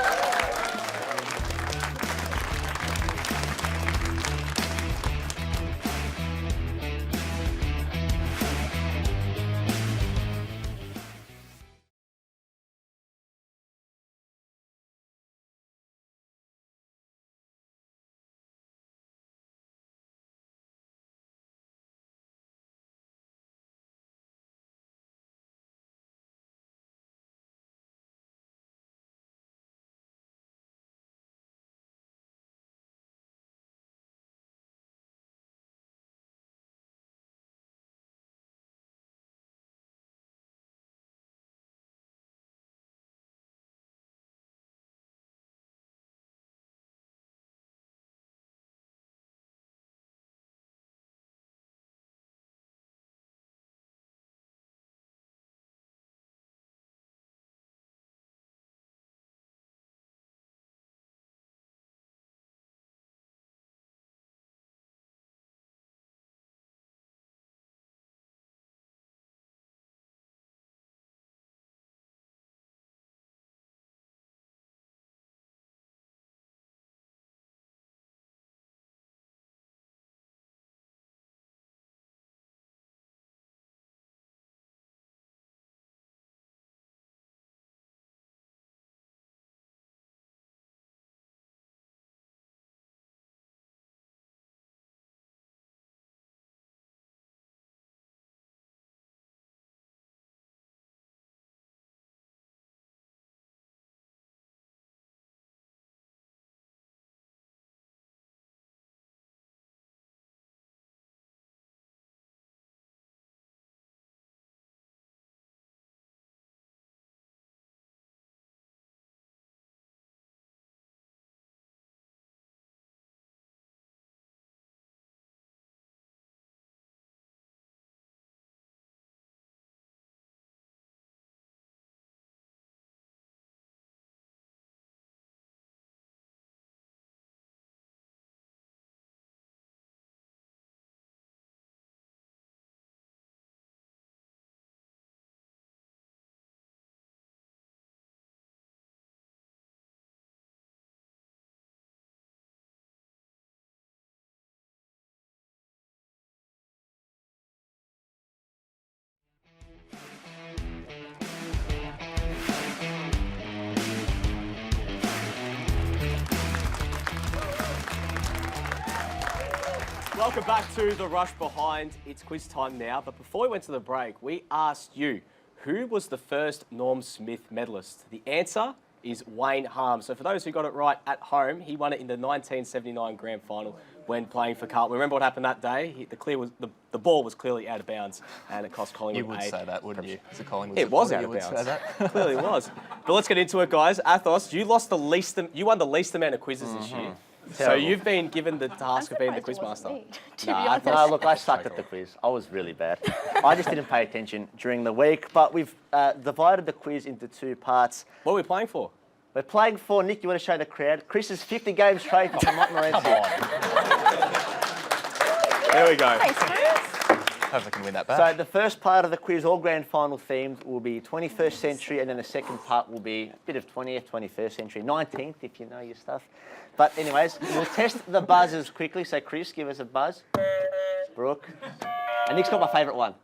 welcome back to The Rush Behind. It's quiz time now, but before we went to the break, we asked you, who was the first Norm Smith medalist? The answer is Wayne Harms. So for those who got it right at home, he won it in the 1979 Grand Final when playing for Carlton. Remember what happened that day? The ball was clearly out of bounds, and it cost Collingwood. You would say that, wouldn't you? As a Collingwood It was supporter, out of you would bounds. say that. Clearly was. But let's get into it, guys. Athos, you won the least amount of quizzes this year. So Terrible. you've been given the task of being the quizmaster. No, look, I sucked at the quiz. I was really bad. I just didn't pay attention during the week. But we've divided the quiz into two parts. What are we playing for? We're playing for, Nick, you want to show the crowd, Chris's 50 games trophy from Montmorency. There we go. Hope I can win that back. So the first part of the quiz, all grand final themed, will be 21st century, and then the second part will be a bit of 20th, 21st century, 19th, if you know your stuff. But anyways, we'll test the buzzers quickly. So Chris, give us a buzz. Brooke. And Nick's got my favourite one.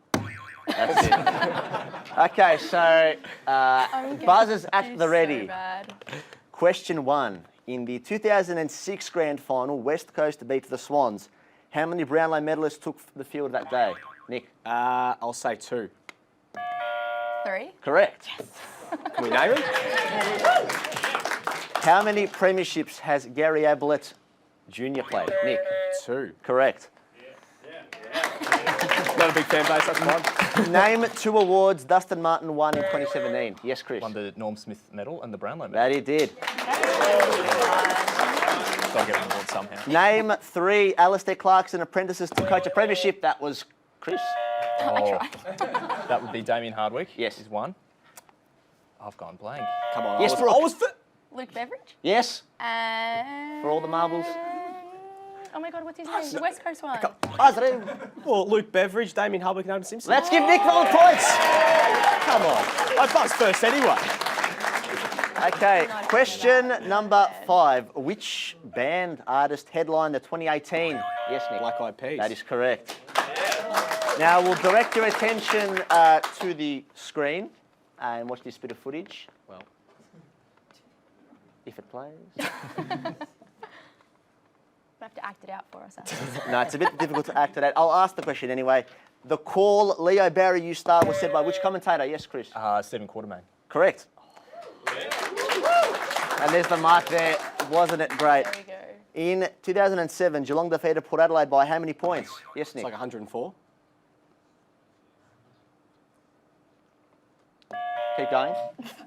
That's it. Okay, so buzzers at the ready. So bad. Question 1. In the 2006 grand final, West Coast beat the Swans. How many Brownlow medalists took the field that day? Nick? I'll say 2. 3. Correct. Can we name them? How many premierships has Gary Ablett Jr. played? Nick? 2. Correct. Not a big fan base, that's fine. Name 2 awards Dustin Martin won in 2017. Yes, Chris? Won the Norm Smith medal and the Brownlow medal. That he did. Got to get an award somehow. Name 3 Alistair Clarkson apprentices to coach a premiership. That was Chris. Oh, that would be Damien Hardwick. Yes. Is one. I've gone blank. Come on. Yes, Brooke. Luke Beveridge. Yes, And... for all the marbles. Oh my God, what's his name? The West Coast one. Well, Luke Beveridge, Damien Hardwick and Adam Simpson. Let's give Nick all the points. Come on. I buzzed first anyway. Okay, question number 5. Which band artist headlined the 2018? Yes, Nick. Black Eyed Peas. That is correct. Now we'll direct your attention to the screen and watch this bit of footage. Well, if it plays. You have to act it out for us. No, it's a bit difficult to act it out. I'll ask the question anyway. The call, Leo Barry, you start, was said by which commentator? Yes, Chris? Stephen Quartermain. Correct. And there's the mark there. Wasn't it great? There we go. In 2007, Geelong defeated Port Adelaide by how many points? Yes, Nick? it's like 104. Keep going.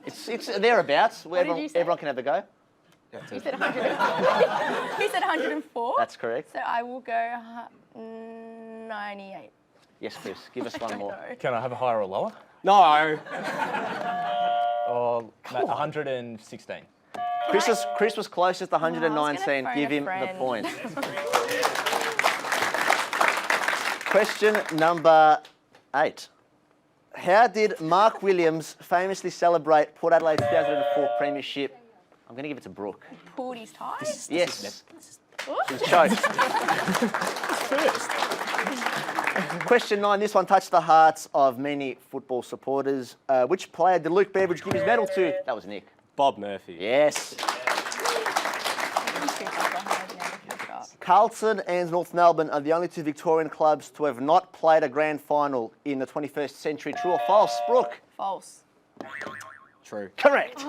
It's thereabouts. What did you say? Everyone can have a go. You said 104. He said 104. That's correct. So I will go 98. Yes, Chris. Give us one more. Can I have a higher or lower? No. Oh, 116. Chris was closest, 119. phone Give a him the friend. point. Question number 8. How did Mark Williams famously celebrate Port Adelaide's 2004 premiership? I'm going to give it to Brooke. Pulled his tie. Yes. Ooh. She's choked. Question 9. This one touched the hearts of many football supporters. Which player did Luke Beveridge give his medal to? That was Nick. Bob Murphy. Yes. Carlton and North Melbourne are the only 2 Victorian clubs to have not played a grand final in the 21st century. True or false? Brooke? False. True. Correct.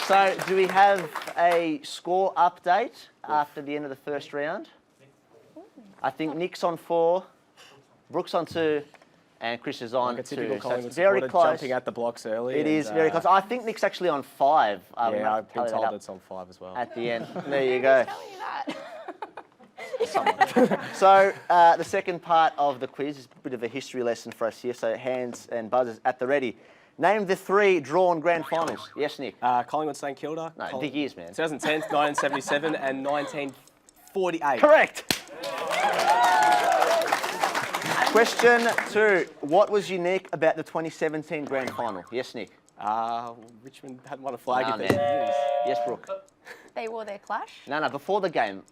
So, do we have a score update after the end of the first round? I think Nick's on 4, Brooke's on 2, and Chris is on Like a 2. typical So Collingwood it's very supporter, close. jumping at the blocks early. It is very close. I think Nick's actually on 5. We might Yeah, have I've to been tally that told up it's on 5 as well. at the end. There you go. Telling you that. So the second part of the quiz is a bit of a history lesson for us here. So hands and buzzers at the ready. Name the 3 drawn grand finals. Yes, Nick. Collingwood, St Kilda. No, big years, man. 2010, 1977 and 1948. Correct. Question 2. What was unique about the 2017 grand final? Yes, Nick. Richmond hadn't won a flag Nah, in 30 man. years. Yes, Brooke. They wore their clash. No, before the game,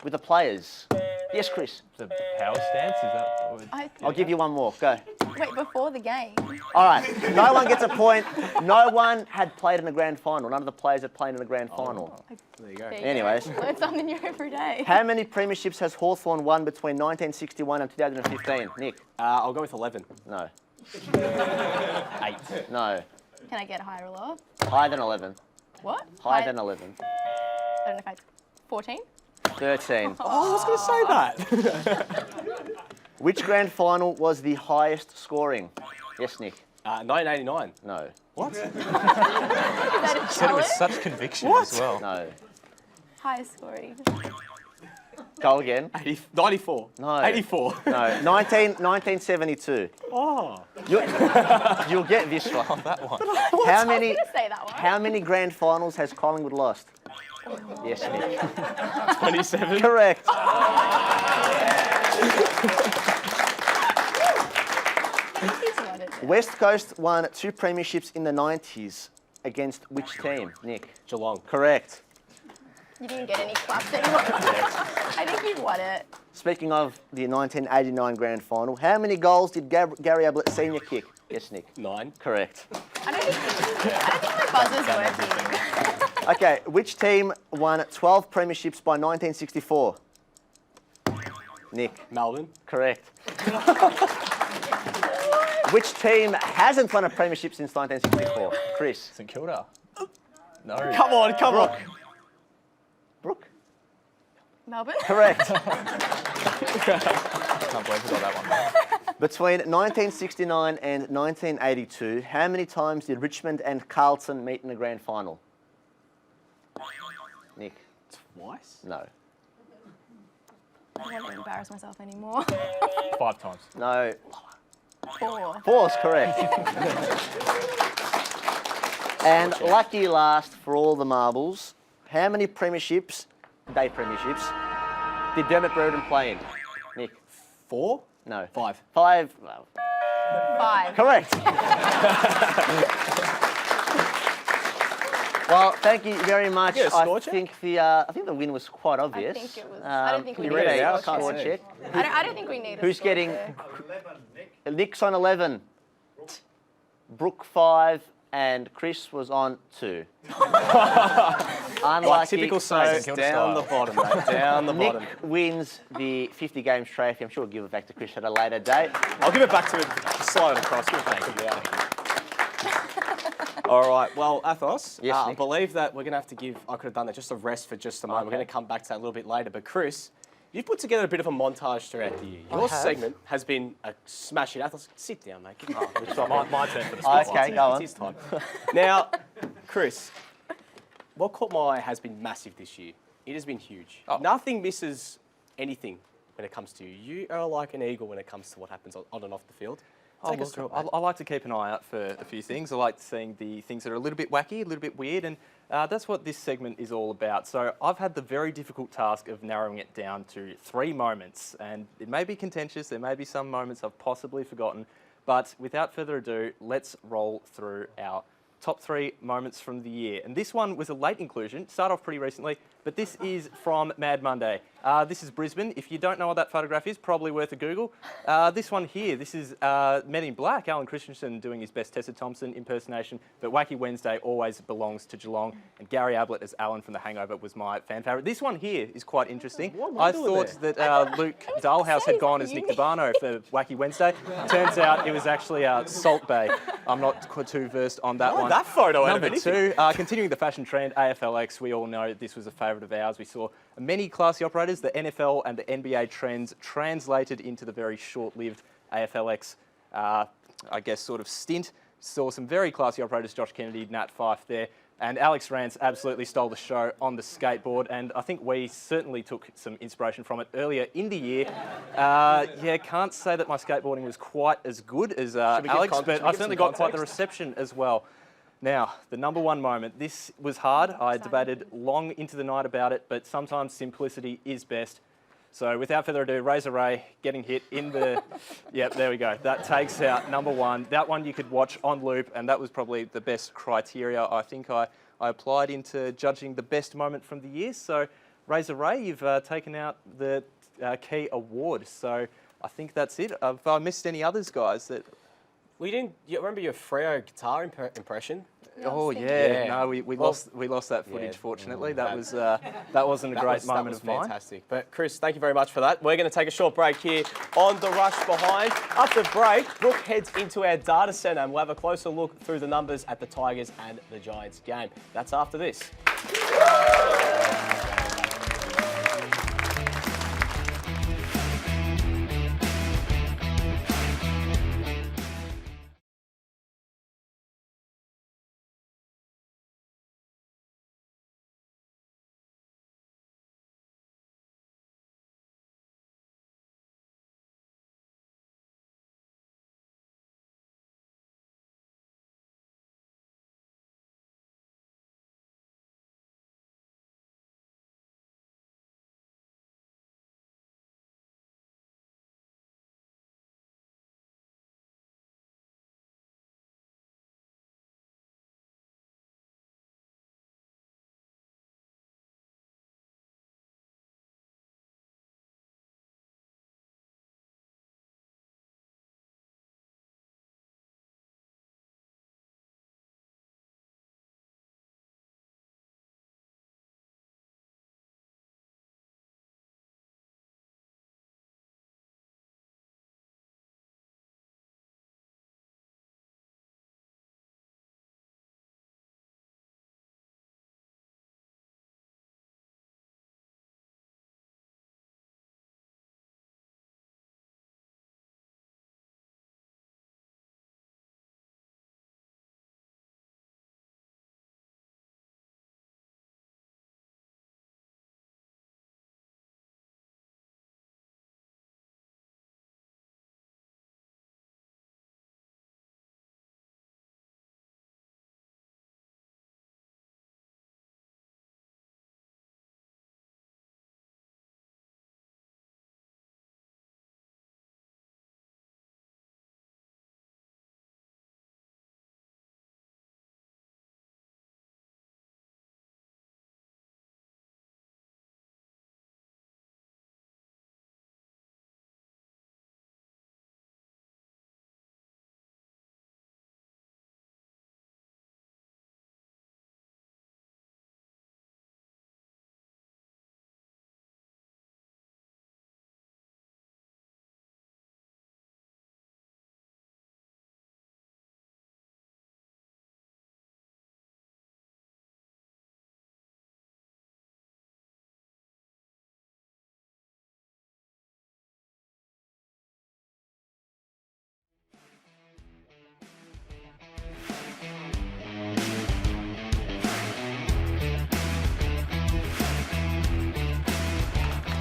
with the players. Yes, Chris. The power stance, is that what I'll give you one more. Go. Wait, before the game. All right. No one gets a point. No one had played in the grand final. None of the players had played in the grand final. There you go. There you Anyways. go. Learn something new every day. How many premierships has Hawthorn won between 1961 and 2015? Nick? I'll go with 11. No. 8. No. Can I get higher or lower? Higher than 11. What? Higher than 11. I don't know if I... 14? 13. Oh, I was going to say that. Which grand final was the highest scoring? Yes, Nick. 1989. No. What? Is that a Said it with challenge? such conviction What? as well. No. Highest scoring. Go again. 94. No. 84. No. 1972. Oh. You'll get this one. Oh, that one. How I was many? going to say that one. How many grand finals has Collingwood lost? Yes, Nick. 27. Correct. He's won it. West Coast won 2 premierships in the 90s. Against which team, Nick? Geelong. Correct. You didn't get any claps anymore. I think you won it. Speaking of the 1989 grand final, how many goals did Gary Ablett Senior kick? Yes, Nick. 9. Correct. I don't think my buzzer's working. Okay, which team won 12 premierships by 1964? Nick. Melbourne. Correct. Which team hasn't won a premiership since 1964? Chris. St Kilda. No. Come on, come on. Brooke. Melbourne? Correct. Can't believe we got that one. Between 1969 and 1982, how many times did Richmond and Carlton meet in the grand final? Nick. Twice? No. I don't want to embarrass myself anymore. 5 times. No. 4. 4 is correct. And lucky last for all the marbles, how many premierships, day premierships, did Dermot Brereton play in? Nick. 4? No. 5. 5. Well, 5. correct. Well, thank you very much. Yeah, score I check? think the win was quite obvious. I think it was. I don't think we you need read it a out. score Score check. I don't think we need a Who's score getting? check. Nick's on 11. Brooke 5 and Chris was on 2. Unlucky. Like typical so Saints, down the bottom, mate. Down the Nick bottom. wins the 50 games trophy. I'm sure we'll give it back to Chris at a later date. I'll give it back to him. Slide it across. Give it back to him. All right. Well, Athos, Yes, I Nick? believe that we're going to have to give, I could have done that, just a rest for just a moment. We're going to come back to that a little bit later. But Chris, you've put together a bit of a montage throughout the year. Your segment has been a smash hit. Athos, sit down, mate. It's My turn for the spotlight. Okay, go on. It's his time. Now, Chris, what caught my eye has been massive this year. It has been huge. Oh. Nothing misses anything when it comes to you. You are like an eagle when it comes to what happens on and off the field. Take us through it, mate. I like to keep an eye out for a few things. I like seeing the things that are a little bit wacky, a little bit weird, and that's what this segment is all about. So I've had the very difficult task of narrowing it down to 3 moments, and it may be contentious, there may be some moments I've possibly forgotten, but without further ado, let's roll through our top 3 moments from the year. And this one was a late inclusion, started off pretty recently, but this is from Mad Monday. This is Brisbane. If you don't know what that photograph is, probably worth a Google. This one here, this is Men in Black, Alan Christensen doing his best Tessa Thompson impersonation, but Wacky Wednesday always belongs to Geelong, and Gary Ablett as Alan from The Hangover was my fan favourite. This one here is quite interesting. I thought that Luke Dahlhaus had gone as Nick DeBarno for Wacky Wednesday. Turns out it was actually Salt Bay. I'm not too versed on that one. That photo out of Number anything. 2, continuing the fashion trend, AFLX, we all know this was a favourite of ours. We saw many classy operators, the NFL and the NBA trends translated into the very short-lived AFLX, I guess, sort of stint. Saw some very classy operators, Josh Kennedy, Nat Fyfe there, and Alex Rance absolutely stole the show on the skateboard, and I think we certainly took some inspiration from it earlier in the year. Yeah, can't say that my skateboarding was quite as good as Alex, but I certainly got quite the reception as well. Now, the number 1 moment. This was hard. I debated long into the night about it, but sometimes simplicity is best. So without further ado, Razor Ray getting hit in the... Yep, there we go. That takes out number 1. That one you could watch on loop, and that was probably the best criteria I think I applied into judging the best moment from the year. So Razor Ray, you've taken out the key award. So I think that's it. Have I missed any others, guys? That We didn't. You remember your Freo guitar impression? Oh yeah. No, we lost that footage. Fortunately, that wasn't a great moment of mine. Fantastic. But Chris, thank you very much for that. We're going to take a short break here on the Rush Behind. After the break, Brooke heads into our data centre and we'll have a closer look through the numbers at the Tigers and the Giants game. That's after this.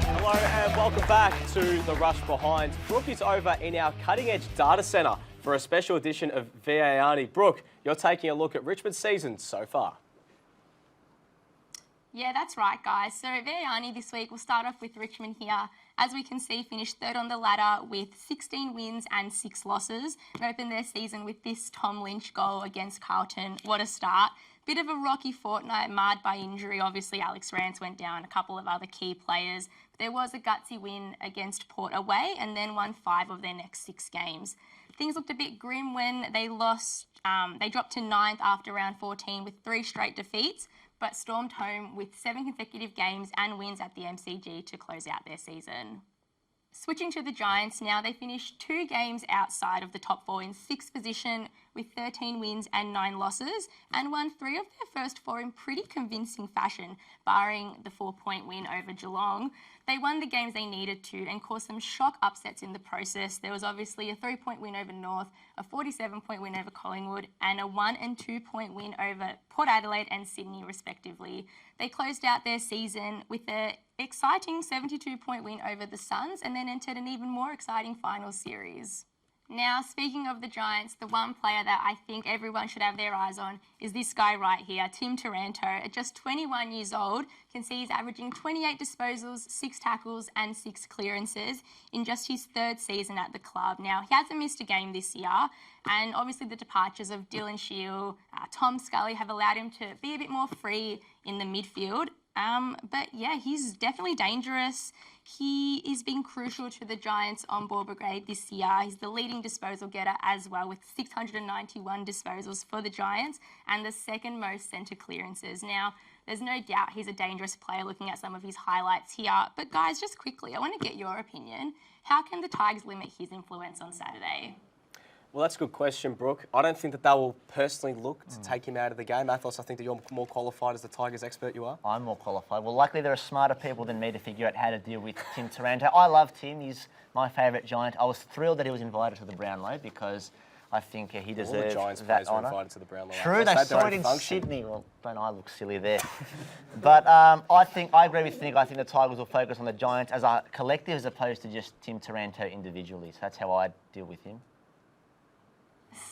Hello and welcome back to the Rush Behind. Brooke is over in our Cutting Edge Data Centre for a special edition of VARney. Brooke, you're taking a look at Richmond's season so far. Yeah, that's right, guys. So VARney this week, we'll start off with Richmond here. As we can see, finished third on the ladder with 16 wins and 6 losses. And opened their season with this Tom Lynch goal against Carlton. What a start. Bit of a rocky fortnight, marred by injury. Obviously, Alex Rance went down, a couple of other key players. But there was a gutsy win against Port away and then won 5 of their next 6 games. Things looked a bit grim when they lost. They dropped to 9th after round 14 with 3 straight defeats, but stormed home with 7 consecutive games and wins at the MCG to close out their season. Switching to the Giants now, they finished 2 games outside of the top 4 in 6th position with 13 wins and 9 losses and won 3 of their first 4 in pretty convincing fashion, barring the 4-point win over Geelong. They won the games they needed to and caused some shock upsets in the process. There was obviously a 3-point win over North, a 47-point win over Collingwood and a 1 and 2-point win over Port Adelaide and Sydney respectively. They closed out their season with an exciting 72-point win over the Suns and then entered an even more exciting final series. Now, speaking of the Giants, the one player that I think everyone should have their eyes on is this guy right here, Tim Taranto. At just 21 years old, you can see he's averaging 28 disposals, 6 tackles and 6 clearances in just his 3rd season at the club. Now, he hasn't missed a game this year, and obviously the departures of Dylan Shield, Tom Scully have allowed him to be a bit more free in the midfield. But yeah, he's definitely dangerous. He is being crucial to the Giants on ball brigade this year. He's the leading disposal getter as well, with 691 disposals for the Giants and the second most centre clearances. Now, there's no doubt he's a dangerous player looking at some of his highlights here. But guys, just quickly, I want to get your opinion. How can the Tigers limit his influence on Saturday? Well, that's a good question, Brooke. I don't think that they will personally look to take him out of the game. Athos, I think that you're more qualified as the Tigers expert you are. I'm more qualified. Well, luckily there are smarter people than me to figure out how to deal with Tim Taranto. I love Tim. He's my favourite Giant. I was thrilled that he was invited to the Brownlow because I think he deserves All the Giants that players were honour. invited to the Brownlow. True, Athos. they had their saw own it in function. Sydney. Well, don't I look silly there? But I agree with Nick. I think the Tigers will focus on the Giants as a collective as opposed to just Tim Taranto individually. So that's how I deal with him.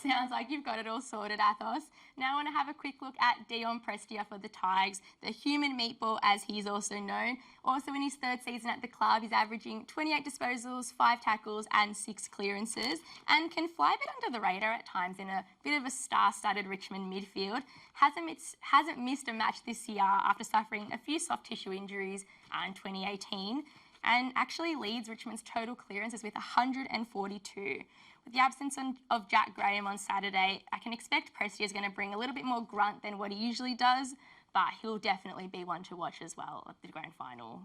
Sounds like you've got it all sorted, Athos. Now I want to have a quick look at Dion Prestia for the Tigers, the human meatball as he's also known. Also in his third season at the club, he's averaging 28 disposals, 5 tackles and 6 clearances and can fly a bit under the radar at times in a bit of a star-studded Richmond midfield. Hasn't missed a match this year after suffering a few soft tissue injuries in 2018 and actually leads Richmond's total clearances with 142. With the absence of Jack Graham on Saturday, I can expect Prestia is going to bring a little bit more grunt than what he usually does, but he'll definitely be one to watch as well at the grand final.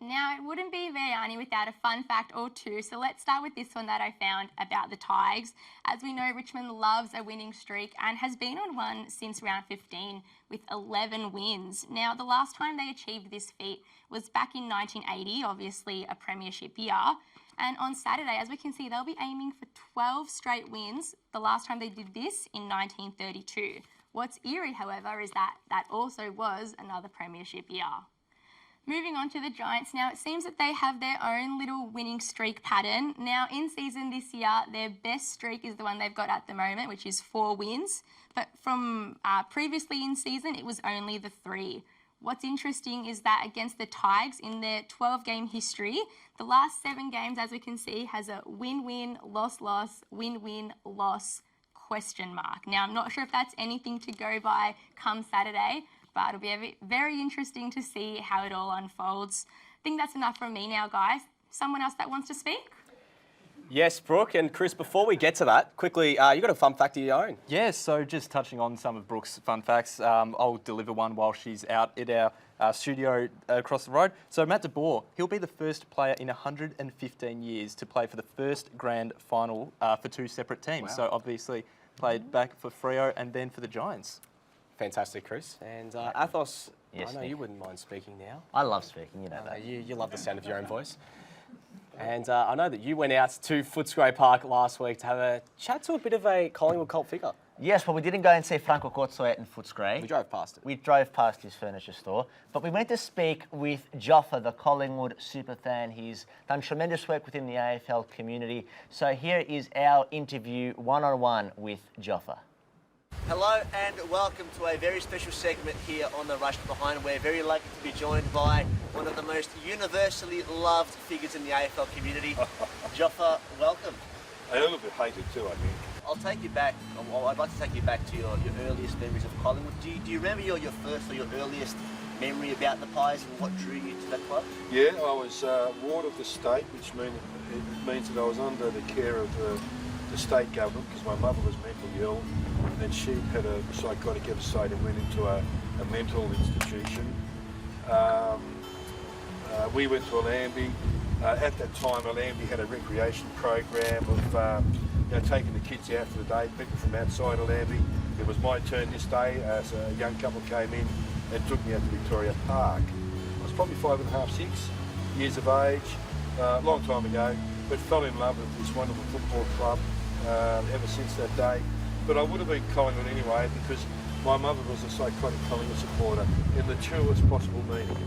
Now, it wouldn't be Vayani without a fun fact or two, so let's start with this one that I found about the Tigers. As we know, Richmond loves a winning streak and has been on one since round 15 with 11 wins. Now, the last time they achieved this feat was back in 1980, obviously a premiership year. And on Saturday, as we can see, they'll be aiming for 12 straight wins. The last time they did this in 1932. What's eerie, however, is that that also was another premiership year. Moving on to the Giants now, it seems that they have their own little winning streak pattern. Now, in season this year, their best streak is the one they've got at the moment, which is 4 wins. But from previously in season, it was only the 3. What's interesting is that against the Tigers in their 12-game history, the last 7 games, as we can see, has a win-win, loss-loss, win-win, loss, question mark. Now, I'm not sure if that's anything to go by come Saturday, but it'll be very interesting to see how it all unfolds. I think that's enough from me now, guys. Someone else that wants to speak? Yes, Brooke and Chris, before we get to that, quickly, you got a fun fact of your own. Yeah, so just touching on some of Brooke's fun facts, I'll deliver one while she's out at our studio across the road. So Matt de Boer, he'll be the first player in 115 years to play for the first grand final for 2 separate teams. Wow. So obviously played back for Freo and then for the Giants. Fantastic, Chris. And Athos, Yes, I know Nick. you wouldn't mind speaking now. I love speaking, you know that. You love the sound of your own voice. And I know that you went out to Footscray Park last week to have a chat to a bit of a Collingwood cult figure. Yes, well, we didn't go and see Franco Corso out in Footscray. We drove past it. We drove past his furniture store, but we went to speak with Joffa, the Collingwood superfan. He's done tremendous work within the AFL community. So here is our interview one-on-one with Joffa. Hello and welcome to a very special segment here on The Rush Behind. We're very lucky to be joined by one of the most universally loved figures in the AFL community. Joffa, welcome. A little bit hated too, I think. I'll take you back, well, I'd like to take you back to your earliest memories of Collingwood. Do you remember your first or your earliest memory about the Pies and what drew you to that club? Yeah, I was ward of the state, which means that I was under the care of the state government because my mother was mentally ill and she had a psychotic episode and went into a mental institution. We went to Allambie. At that time, Allambie had a recreation program of taking the kids out for the day, people from outside Allambie. It was my turn this day as a young couple came in and took me out to Victoria Park. I was probably 5.5, 6 years of age, a long time ago, but fell in love with this wonderful football club ever since that day. But I would have been Collingwood anyway because my mother was a psychotic Collingwood supporter in the truest possible meaning.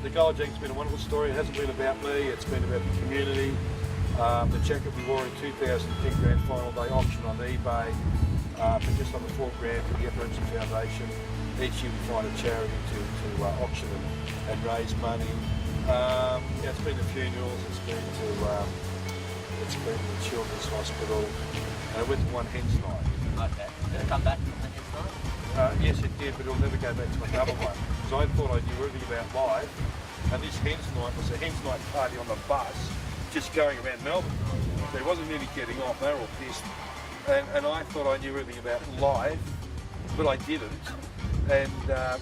The Gold Jacket's been a wonderful story. It hasn't been about me, it's been about the community. The jacket we wore in 2010 Grand Final, they auctioned on eBay for just under $4,000 for the Epilepsy Foundation. each year we find a charity to auction and raise money. It's been the funerals, it's been the Children's Hospital, and I went to one hens night. Okay. Did it come back from the hens night? Yes, it did, but it'll never go back to another one. Because I thought I knew everything about life, and this hens night was a hens night party on the bus, just going around Melbourne. There wasn't really getting off, they were all pissed. And I thought I knew everything about life, but I didn't, and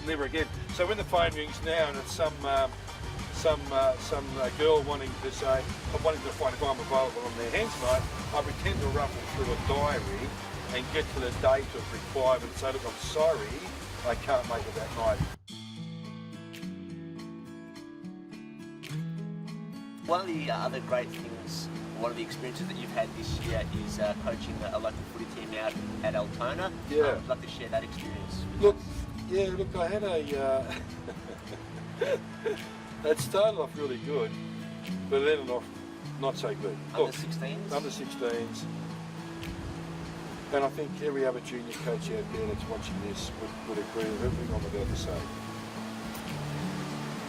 never again. So when the phone rings now and it's some girl wanting to say, wanting to find if I'm available on their hens night, I pretend to ruffle through a diary and get to the date of requirement and say, look, I'm sorry, I can't make it that night. One of the other great things, one of the experiences that you've had this year is coaching a local footy team out at Altona. Yeah. I'd love to share that experience with Look, us. yeah, look, I had a... it started off really good, but it ended off not so good. Under 16s? Under 16s. And I think every other junior coach out there that's watching this would agree with everything I'm about to say.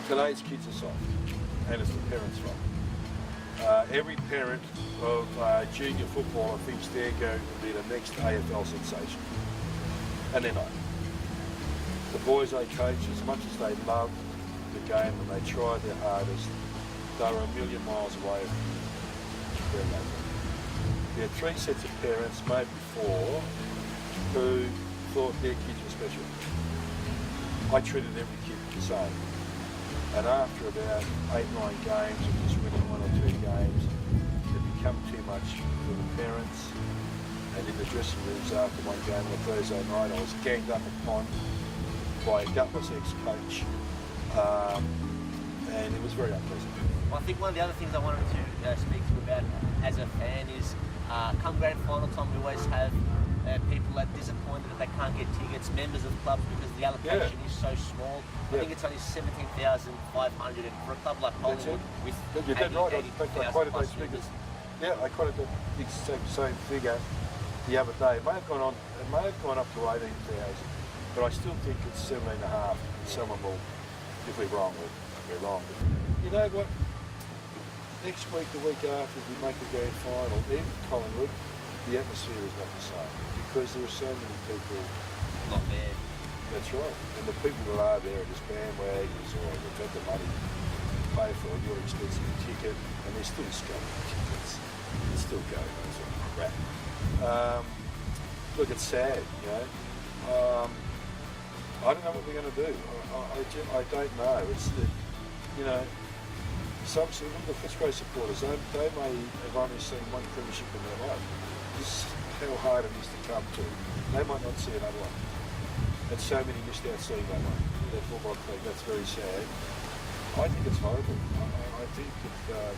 Today's kids are soft, and it's the parents' fault. Every parent of junior footballer thinks they're going to be the next AFL sensation, and they're not. The boys I coach, as much as they love the game and they try their hardest, they were a million miles away from their level. There are three sets of parents, maybe four, who thought their kids were special. I treated every kid the same. And after about 8, 9 games of just winning 1 or 2 games, it became too much for the parents. And in the dressing rooms after one game on a Thursday night, I was ganged up upon by a gutless ex-coach. And it was very unpleasant. Well, I think one of the other things I wanted to speak to you about as a fan is come grand final time, we always have people that are disappointed that they can't get tickets, members of clubs, because the allocation is so small. I think it's only 17,500, and for a club like Collingwood with You're dead right. I quoted plus those figures. Yeah, I quoted the same figure the other day. It may have gone up to 18,000, but I still think it's 17.5. Someone will, if we're wrong, we're wrong. But you know what? Next week, the week after, we make the grand final, even Collingwood, the atmosphere is not the same because there are so many people not there. That's right. And the people that are there are just bandwagons or they've got the money to pay for your expensive ticket, and they're still scumming tickets. They're still going on sort of crap. Look, it's sad, you know. I don't know what we're going to do. I don't know. It's the, you know, some of the Fitzroy supporters, they may have only seen one premiership in their life. This is how hard it is to come to. They might not see another one. And so many missed out seeing that one. That football club, that's very sad. I think it's horrible. I think that,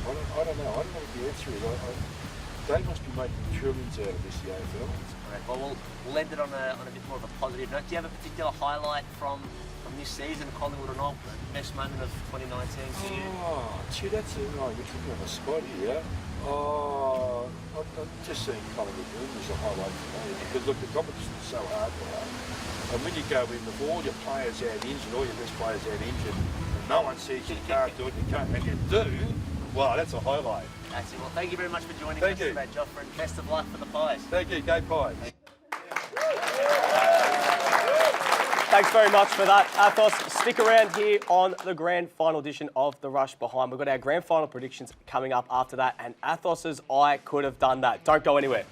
I don't know. I don't know what the answer is. They must be making trillions out of this, the AFL. Correct. Well, we'll end it on a bit more of a positive note. Do you have a particular highlight from this season, Collingwood or not? Best moment of 2019 for you? Oh, gee, that's it. Oh, you're putting me on the spot here. Oh, I'm just seeing Collingwood win is a highlight for me because look, the competition is so hard for us. And when you go in, with all your players out injured, all your best players out injured, and no one says you can't do it, you can't, and you do. Wow, that's a highlight. That's it. Well, thank you very much for joining Thank us you. today, Joffrey, and best of luck for the Pies. Thank you. Go Pies. Thanks very much for that, Athos. Stick around here on the grand final edition of The Rush Behind. We've got our grand final predictions coming up after that, and Athos's I could have done that. Don't go anywhere.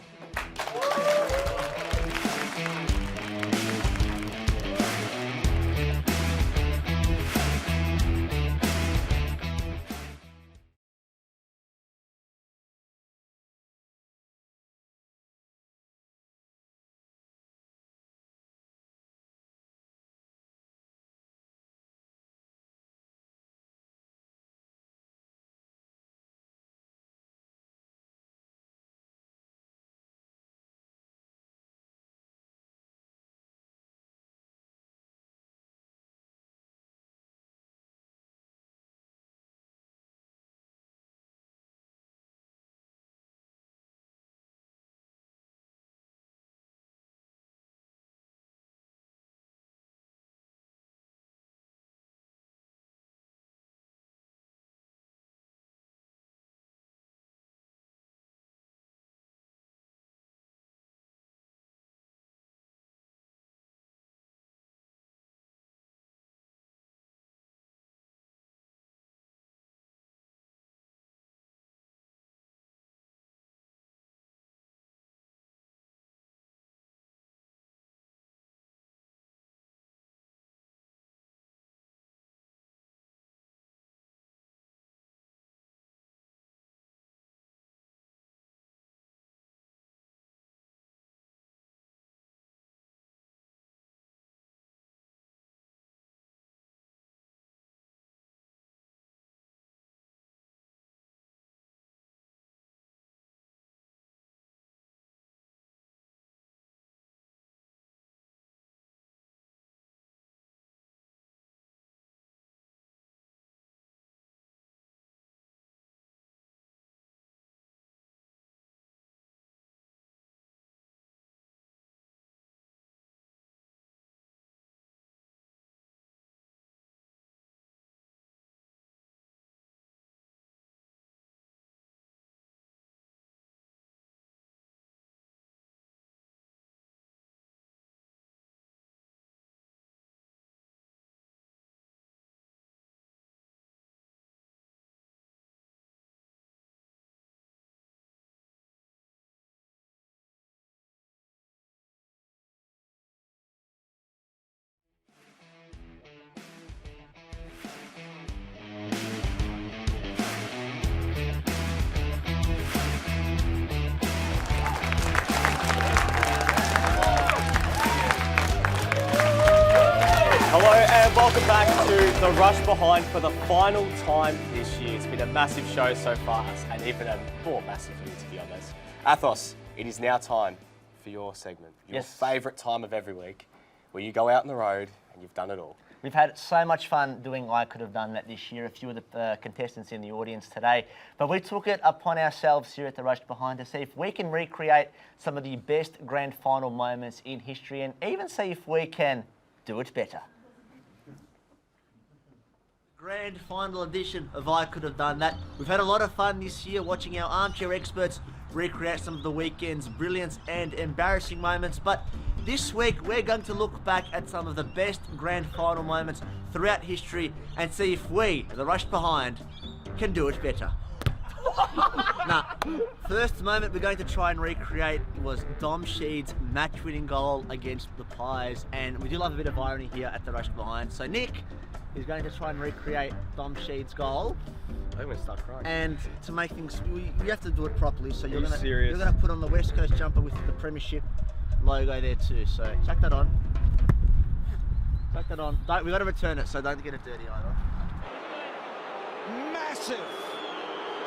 and welcome back to The Rush Behind for the final time this year. It's been a massive show so far, and even a more massive year, to be honest. Athos, it is now time for your segment, your favourite time of every week, where you go out on the road and you've done it all. We've had so much fun doing I Could Have Done That this year, a few of the contestants in the audience today. But we took it upon ourselves here at The Rush Behind to see if we can recreate some of the best grand final moments in history and even see if we can do it better. Grand final edition of I Could Have Done That. We've had a lot of fun this year watching our armchair experts recreate some of the weekend's brilliant and embarrassing moments, but this week we're going to look back at some of the best grand final moments throughout history and see if we, The Rush Behind, can do it better. Now, first moment we're going to try and recreate was Dom Sheed's match-winning goal against the Pies, and we do love a bit of irony here at The Rush Behind. So Nick is going to try and recreate Dom Sheed's goal. I'm going to start crying. And to make things, you have to do it properly. So you're you going to put on the West Coast jumper with the Premiership logo there too. So chuck that on. Chuck that on. We've got to return it, so don't get it dirty either. Massive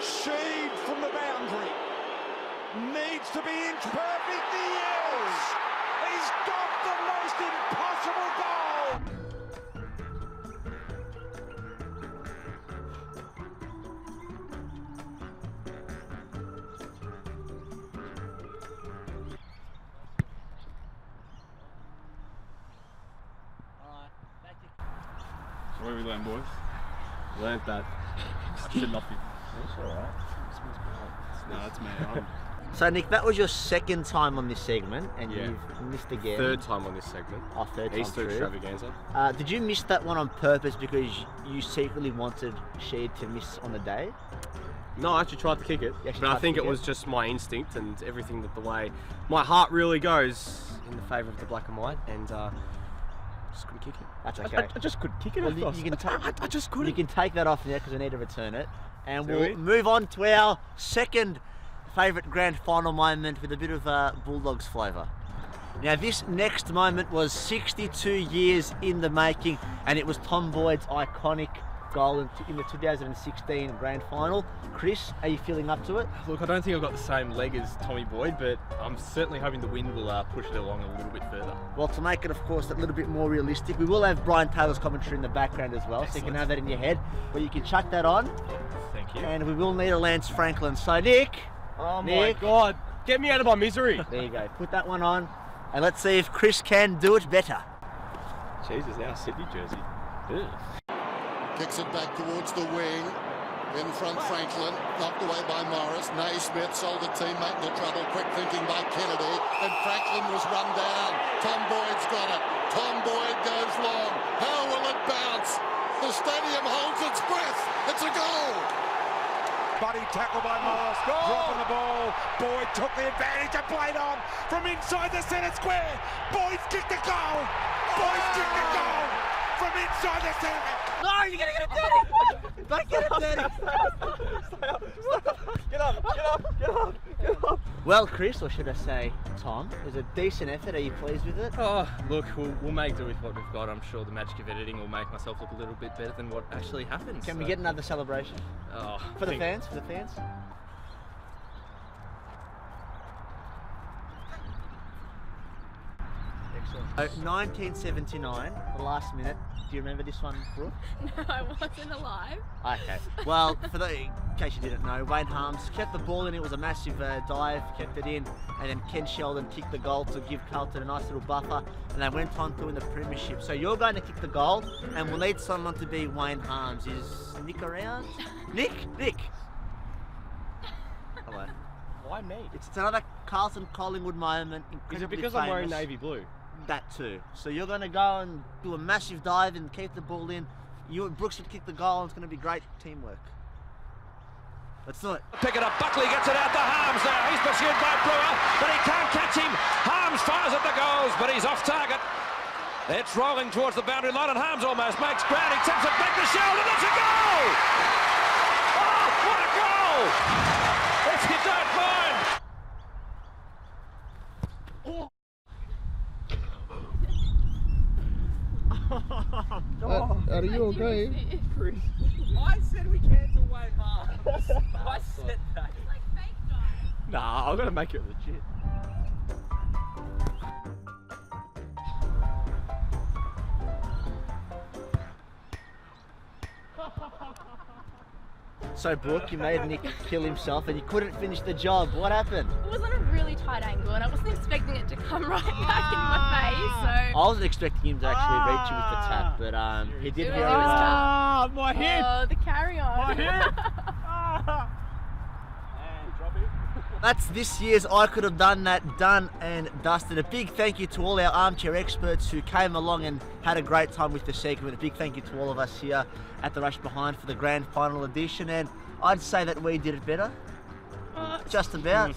Sheed from the boundary. Needs to be inch perfect. He is. He's got the most impossible goal. So what have we learned, boys? Learned that I should not be. That's alright. No, that's me. So Nick, that was your second time on this segment, and Yeah. you've missed again. Third time on this segment. Oh, third time Easter through. extravaganza. Did you miss that one on purpose because you secretly wanted Sheed to miss on the day? No, I actually tried to kick it, You actually but I tried to think kick it was just my instinct and everything that the way my heart really goes in the favour of the black and white, and just couldn't kick it. That's okay. I just couldn't kick it. Well, I just couldn't. You can take that off now because we need to return it. And Do we'll we? move on to our second favourite grand final moment with a bit of Bulldogs flavour. Now this next moment was 62 years in the making, and it was Tom Boyd's iconic goal in the 2016 grand final. Chris, are you feeling up to it? Look, I don't think I've got the same leg as Tommy Boyd, but I'm certainly hoping the wind will push it along a little bit further. Well, to make it, of course, a little bit more realistic, we will have Brian Taylor's commentary in the background as well, so you can have that in your head. But you can chuck that on. Thank you. And we will need a Lance Franklin. So, Nick. Oh Nick, my God! Get me out of my misery. There you go. Put that one on, and let's see if Chris can do it better. Jesus, now Sydney jersey. Ugh. Kicks it back towards the wing. In front, Franklin. Knocked away by Morris. Naismith sold a teammate into trouble. Quick thinking by Kennedy. And Franklin was run down. Tom Boyd's got it. Tom Boyd goes long. How will it bounce? The stadium holds its breath. It's a goal. Buddy tackle by Morris. Dropping the ball. Boyd took the advantage and played on from inside the centre square. Boyd's kicked the goal. Boyd's kicked the goal from inside the centre. No, you're gonna get it dirty! Don't get it dirty! Get up. Well, Chris, or should I say Tom, it was a decent effort. Are you pleased with it? Oh, look, we'll make do with what we've got. I'm sure the magic of editing will make myself look a little bit better than what actually happens. Can we get another celebration? Oh, For the fans? For the fans? Excellent. 1979, the last minute. Do you remember this one, Brooke? No, I wasn't alive. Okay. Well, in case you didn't know, Wayne Harms kept the ball in. It was a massive dive, kept it in, and then Ken Sheldon kicked the goal to give Carlton a nice little buffer, and they went on to win the premiership. So you're going to kick the goal, and we'll need someone to be Wayne Harms. Is Nick around? Nick! Hello. Why me? It's another Carlton Collingwood moment. Is it incredibly because I'm wearing famous. navy blue? That too. So you're going to go and do a massive dive and keep the ball in. You and Brooks would kick the goal, and it's going to be great teamwork. Let's do it. Pick it up. Buckley gets it out to Harms now. He's pursued by Brewer, but he can't catch him. Harms fires at the goals, but he's off target. It's rolling towards the boundary line, and Harms almost makes ground. He tips it back to Sheldon. It's a goal! Oh, what a goal! If you don't mind. Are you okay? I said we cancel Wayne Harms. I said that. Nah, I've got to make it legit. So, Brooke, you made Nick kill himself and you couldn't finish the job. What happened? It was on a really tight angle and I wasn't expecting it to come right back in my face, so... I wasn't expecting him to actually reach you with the tap, but he did It very was well. tough. my hip! Oh, the carry on. My hip! That's this year's I Could Have Done That, done and dusted. A big thank you to all our armchair experts who came along and had a great time with the segment. A big thank you to all of us here at the Rush Behind for the grand final edition, and I'd say that we did it better. Just about.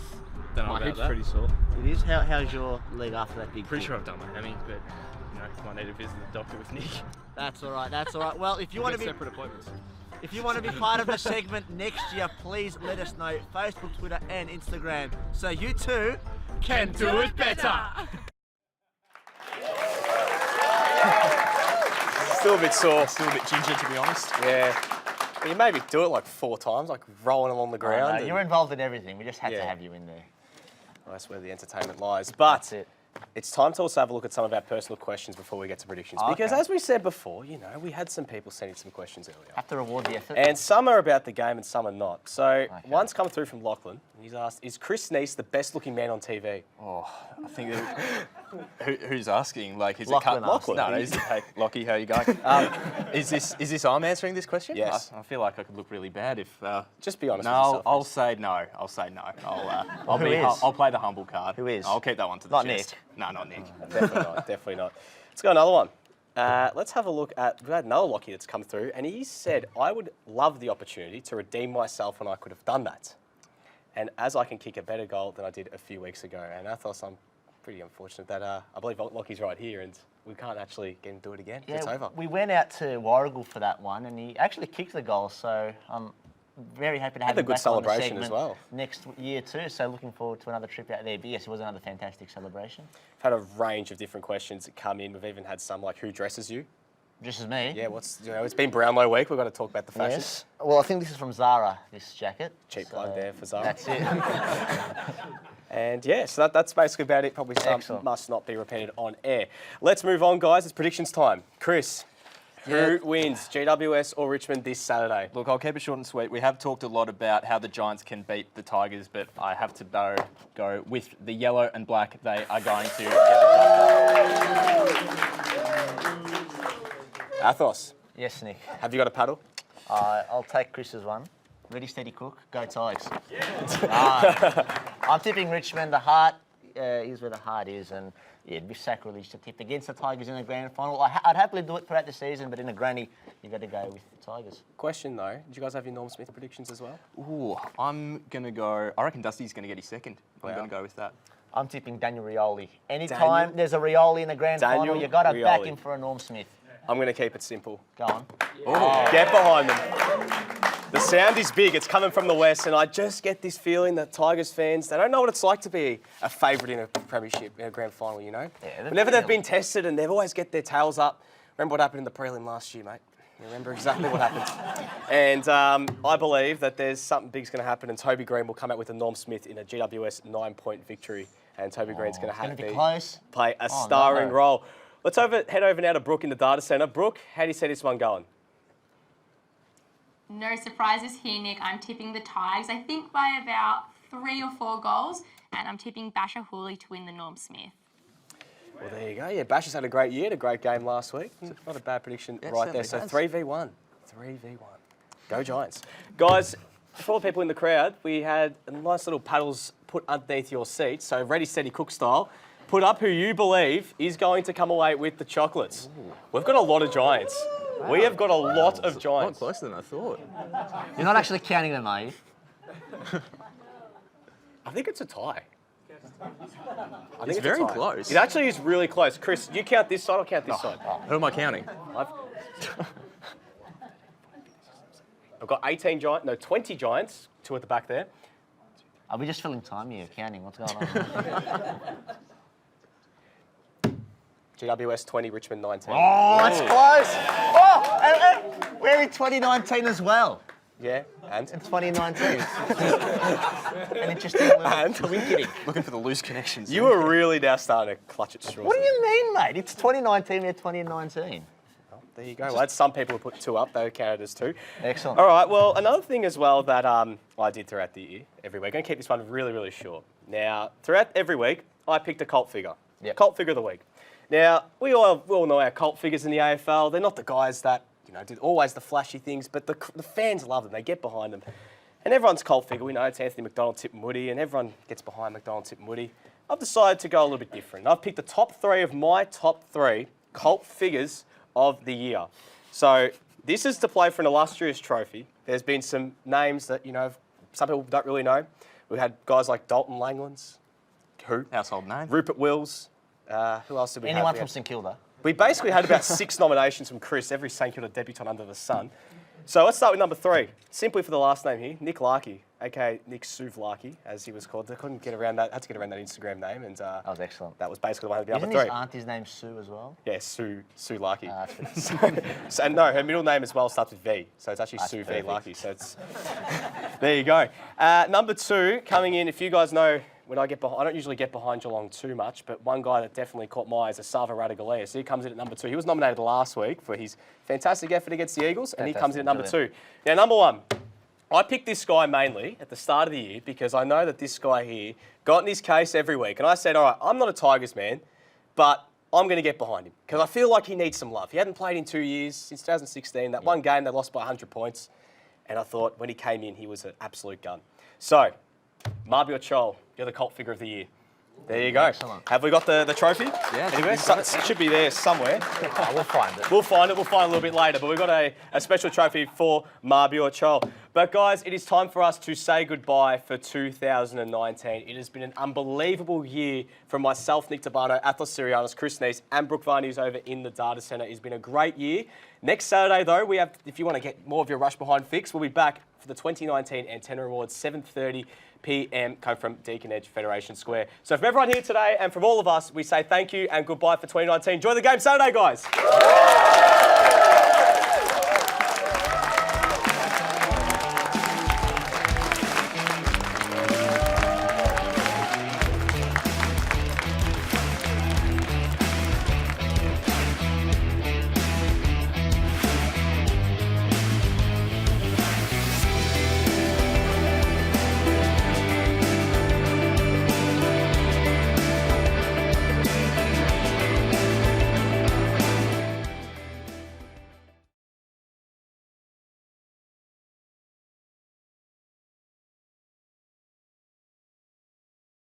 Don't know My about hip's that. pretty sore. It is. How's your leg after that big Pretty hit? sure I've done my hammy, but you know, might need to visit the doctor with Nick. That's all right. That's all right. Well, if you We'll want to get be separate appointments. If you want to be part of the segment next year, please let us know. Facebook, Twitter, and Instagram, so you too can do it better. Still a bit sore. Still a bit ginger, to be honest. Yeah. But you maybe do it like 4 times, like rolling along the ground. No, you're involved in everything. We just had to have you in there. Well, that's where the entertainment lies. But it's time to also have a look at some of our personal questions before we get to predictions. Because as we said before, you know, we had some people sending some questions earlier. Have to reward the effort. And some are about the game and some are not. So one's come through from Lachlan. He's asked, is Chris Neese the best looking man on TV? Oh, I think that, who's asking? Like, is Lachlan it cut? asked. No, he's, hey, Lockie, how you going? Is this I'm answering this question? Yes. I feel like I could look really bad if. Just be honest. No, with yourself, I'll say no. I'll say no. Who is? I'll play the humble card. Who is? I'll keep that one to the Not chest. Nick. No, not Nick. Definitely not. Definitely not. Let's go another one. Let's have a look at, we had another Lockie that's come through, and he said, I would love the opportunity to redeem myself when I could have done that. And as I can kick a better goal than I did a few weeks ago. And Athos, I'm pretty unfortunate that I believe Lockie's right here, and we can't actually get him to do it again. It's over. We went out to Warragul for that one, and he actually kicked the goal, so I'm very happy to have Had a him good back on the celebration as segment well. next year too, so looking forward to another trip out there. But yes, it was another fantastic celebration. We've had a range of different questions that come in. We've even had some like, who dresses you? Dresses me? Yeah, it's been Brownlow week. We've got to talk about the fashion. Yes. Well, I think this is from Zara, this jacket. Cheap plug there for Zara. That's it. And yeah, so that's basically about it. Probably some must not be repeated on air. Let's move on, guys. It's predictions time. Chris, who wins, GWS or Richmond this Saturday? Look, I'll keep it short and sweet. We have talked a lot about how the Giants can beat the Tigers, but I have to go with the yellow and black. They are going to get the job done. Athos. Yes, Nick. Have you got a paddle? I'll take Chris's one. Ready, steady, cook. Go Tigers. I'm tipping Richmond. The heart is where the heart is, and yeah, it'd be sacrilege to tip against the Tigers in the grand final. I'd happily do it throughout the season, but in a granny, you got to go with the Tigers. Question though, did you guys have your Norm Smith predictions as well? Ooh, I'm going to go, I reckon Dusty's going to get his second. I'm going to go with that. I'm tipping Daniel Rioli. Anytime there's a Rioli in the grand final, you got to back him for a Norm Smith. I'm going to keep it simple. Go on. Ooh. Get behind them. The sound is big. It's coming from the west, and I just get this feeling that Tigers fans, they don't know what it's like to be a favourite in a premiership, in a grand final, you know? Yeah, Whenever they've been tested and they've always get their tails up. Remember what happened in the prelim last year, mate? You remember exactly what happened. And I believe that there's something big's going to happen, and Toby Green will come out with a Norm Smith in a GWS 9-point victory, and Toby Green's going to have to play a starring role. Let's head over now to Brooke in the data centre. Brooke, how do you see this one going? No surprises here, Nick. I'm tipping the Tigers, I think by about 3 or 4 goals, and I'm tipping Basher Hooley to win the Norm Smith. Well, there you go. Yeah, Bash has had a great year, a great game last week. Not a bad prediction right there. So 3v1. 3v1. Go Giants. Guys, for all the people in the crowd, we had nice little paddles put underneath your seat. So ready, steady, cook style. Put up who you believe is going to come away with the chocolates. We've got a lot of Giants. Wow. We have got a lot of Giants. A lot closer than I thought. You're not actually counting them, are you? I think it's a tie. It's very close. It actually is really close. Chris, you count this side, I'll count this side. Who am I counting? I've got 20 Giants, 2 at the back there. Are we just filling time here, counting? What's going on? GWS 20, Richmond 19. Oh, that's close. Oh, and we're in 2019 as well. Yeah, and? In 2019. An interesting little twinkety. Looking for the loose connections. You were really now starting to clutch at straws. What do you mean, mate? It's 2019, we're 2019. There you go. Well, some people put 2 up. They counted as 2. Excellent. All right. Well, another thing as well that I did throughout the year, every week. I'm going to keep this one really, really short. Now, throughout every week, I picked a cult figure. Yep. Cult figure of the week. Now, we all know our cult figures in the AFL. They're not the guys that did always the flashy things, but the fans love them. They get behind them. And everyone's cult figure. We know it's Anthony McDonald, Tip Moody, and everyone gets behind McDonald, Tip Moody. I've decided to go a little bit different. I've picked the top 3 of my top 3 cult figures of the year. So this is to play for an illustrious trophy. There's been some names that, some people don't really know. We had guys like Dalton Langlands, household name. Rupert Wills. Who else did we have? Anyone from St Kilda? We basically had about 6 nominations from Chris, every St Kilda debutant under the sun. So let's start with number 3. Simply for the last name here, Nick Larkey, aka Nick Suvlarkey, as he was called. I couldn't get around that. Had to get around that Instagram name, and that was excellent. That was basically the one that be Isn't number 3. his auntie's name Sue as well? Yeah, Sue Larkey. And no, her middle name as well starts with V, so it's actually Sue V Larkey. So it's there you go. Number 2 coming in. If you guys know. When I get behind, I don't usually get behind Geelong too much, but one guy that definitely caught my eye is Asava Radaglia. So he comes in at number 2. He was nominated last week for his fantastic effort against the Eagles, and he comes in at number 2. Now, number 1, I picked this guy mainly at the start of the year because I know that this guy here got in his case every week. And I said, all right, I'm not a Tigers man, but I'm going to get behind him because I feel like he needs some love. He hadn't played in 2 years, since 2016. That one game, they lost by 100 points. And I thought when he came in, he was an absolute gun. So, Mabior Chol, you're the cult figure of the year. There you go. Excellent. Have we got the trophy? Yeah. Anywhere? It should be there somewhere. We'll find it. We'll find it. We'll find it a little bit later. But we've got a special trophy for Mabior Chol. But guys, it is time for us to say goodbye for 2019. It has been an unbelievable year from myself, Nick Tabano, Athos Sirianos, Chris Neese, and Brooke Varney, who's over in the data centre. It's been a great year. Next Saturday, though, we have, if you want to get more of your Rush Behind fix, we'll be back for the 2019 Antenna Awards, 7:30 p.m. come from Deakin Edge Federation Square. So from everyone here today and from all of us, we say thank you and goodbye for 2019. Enjoy the game Saturday, guys.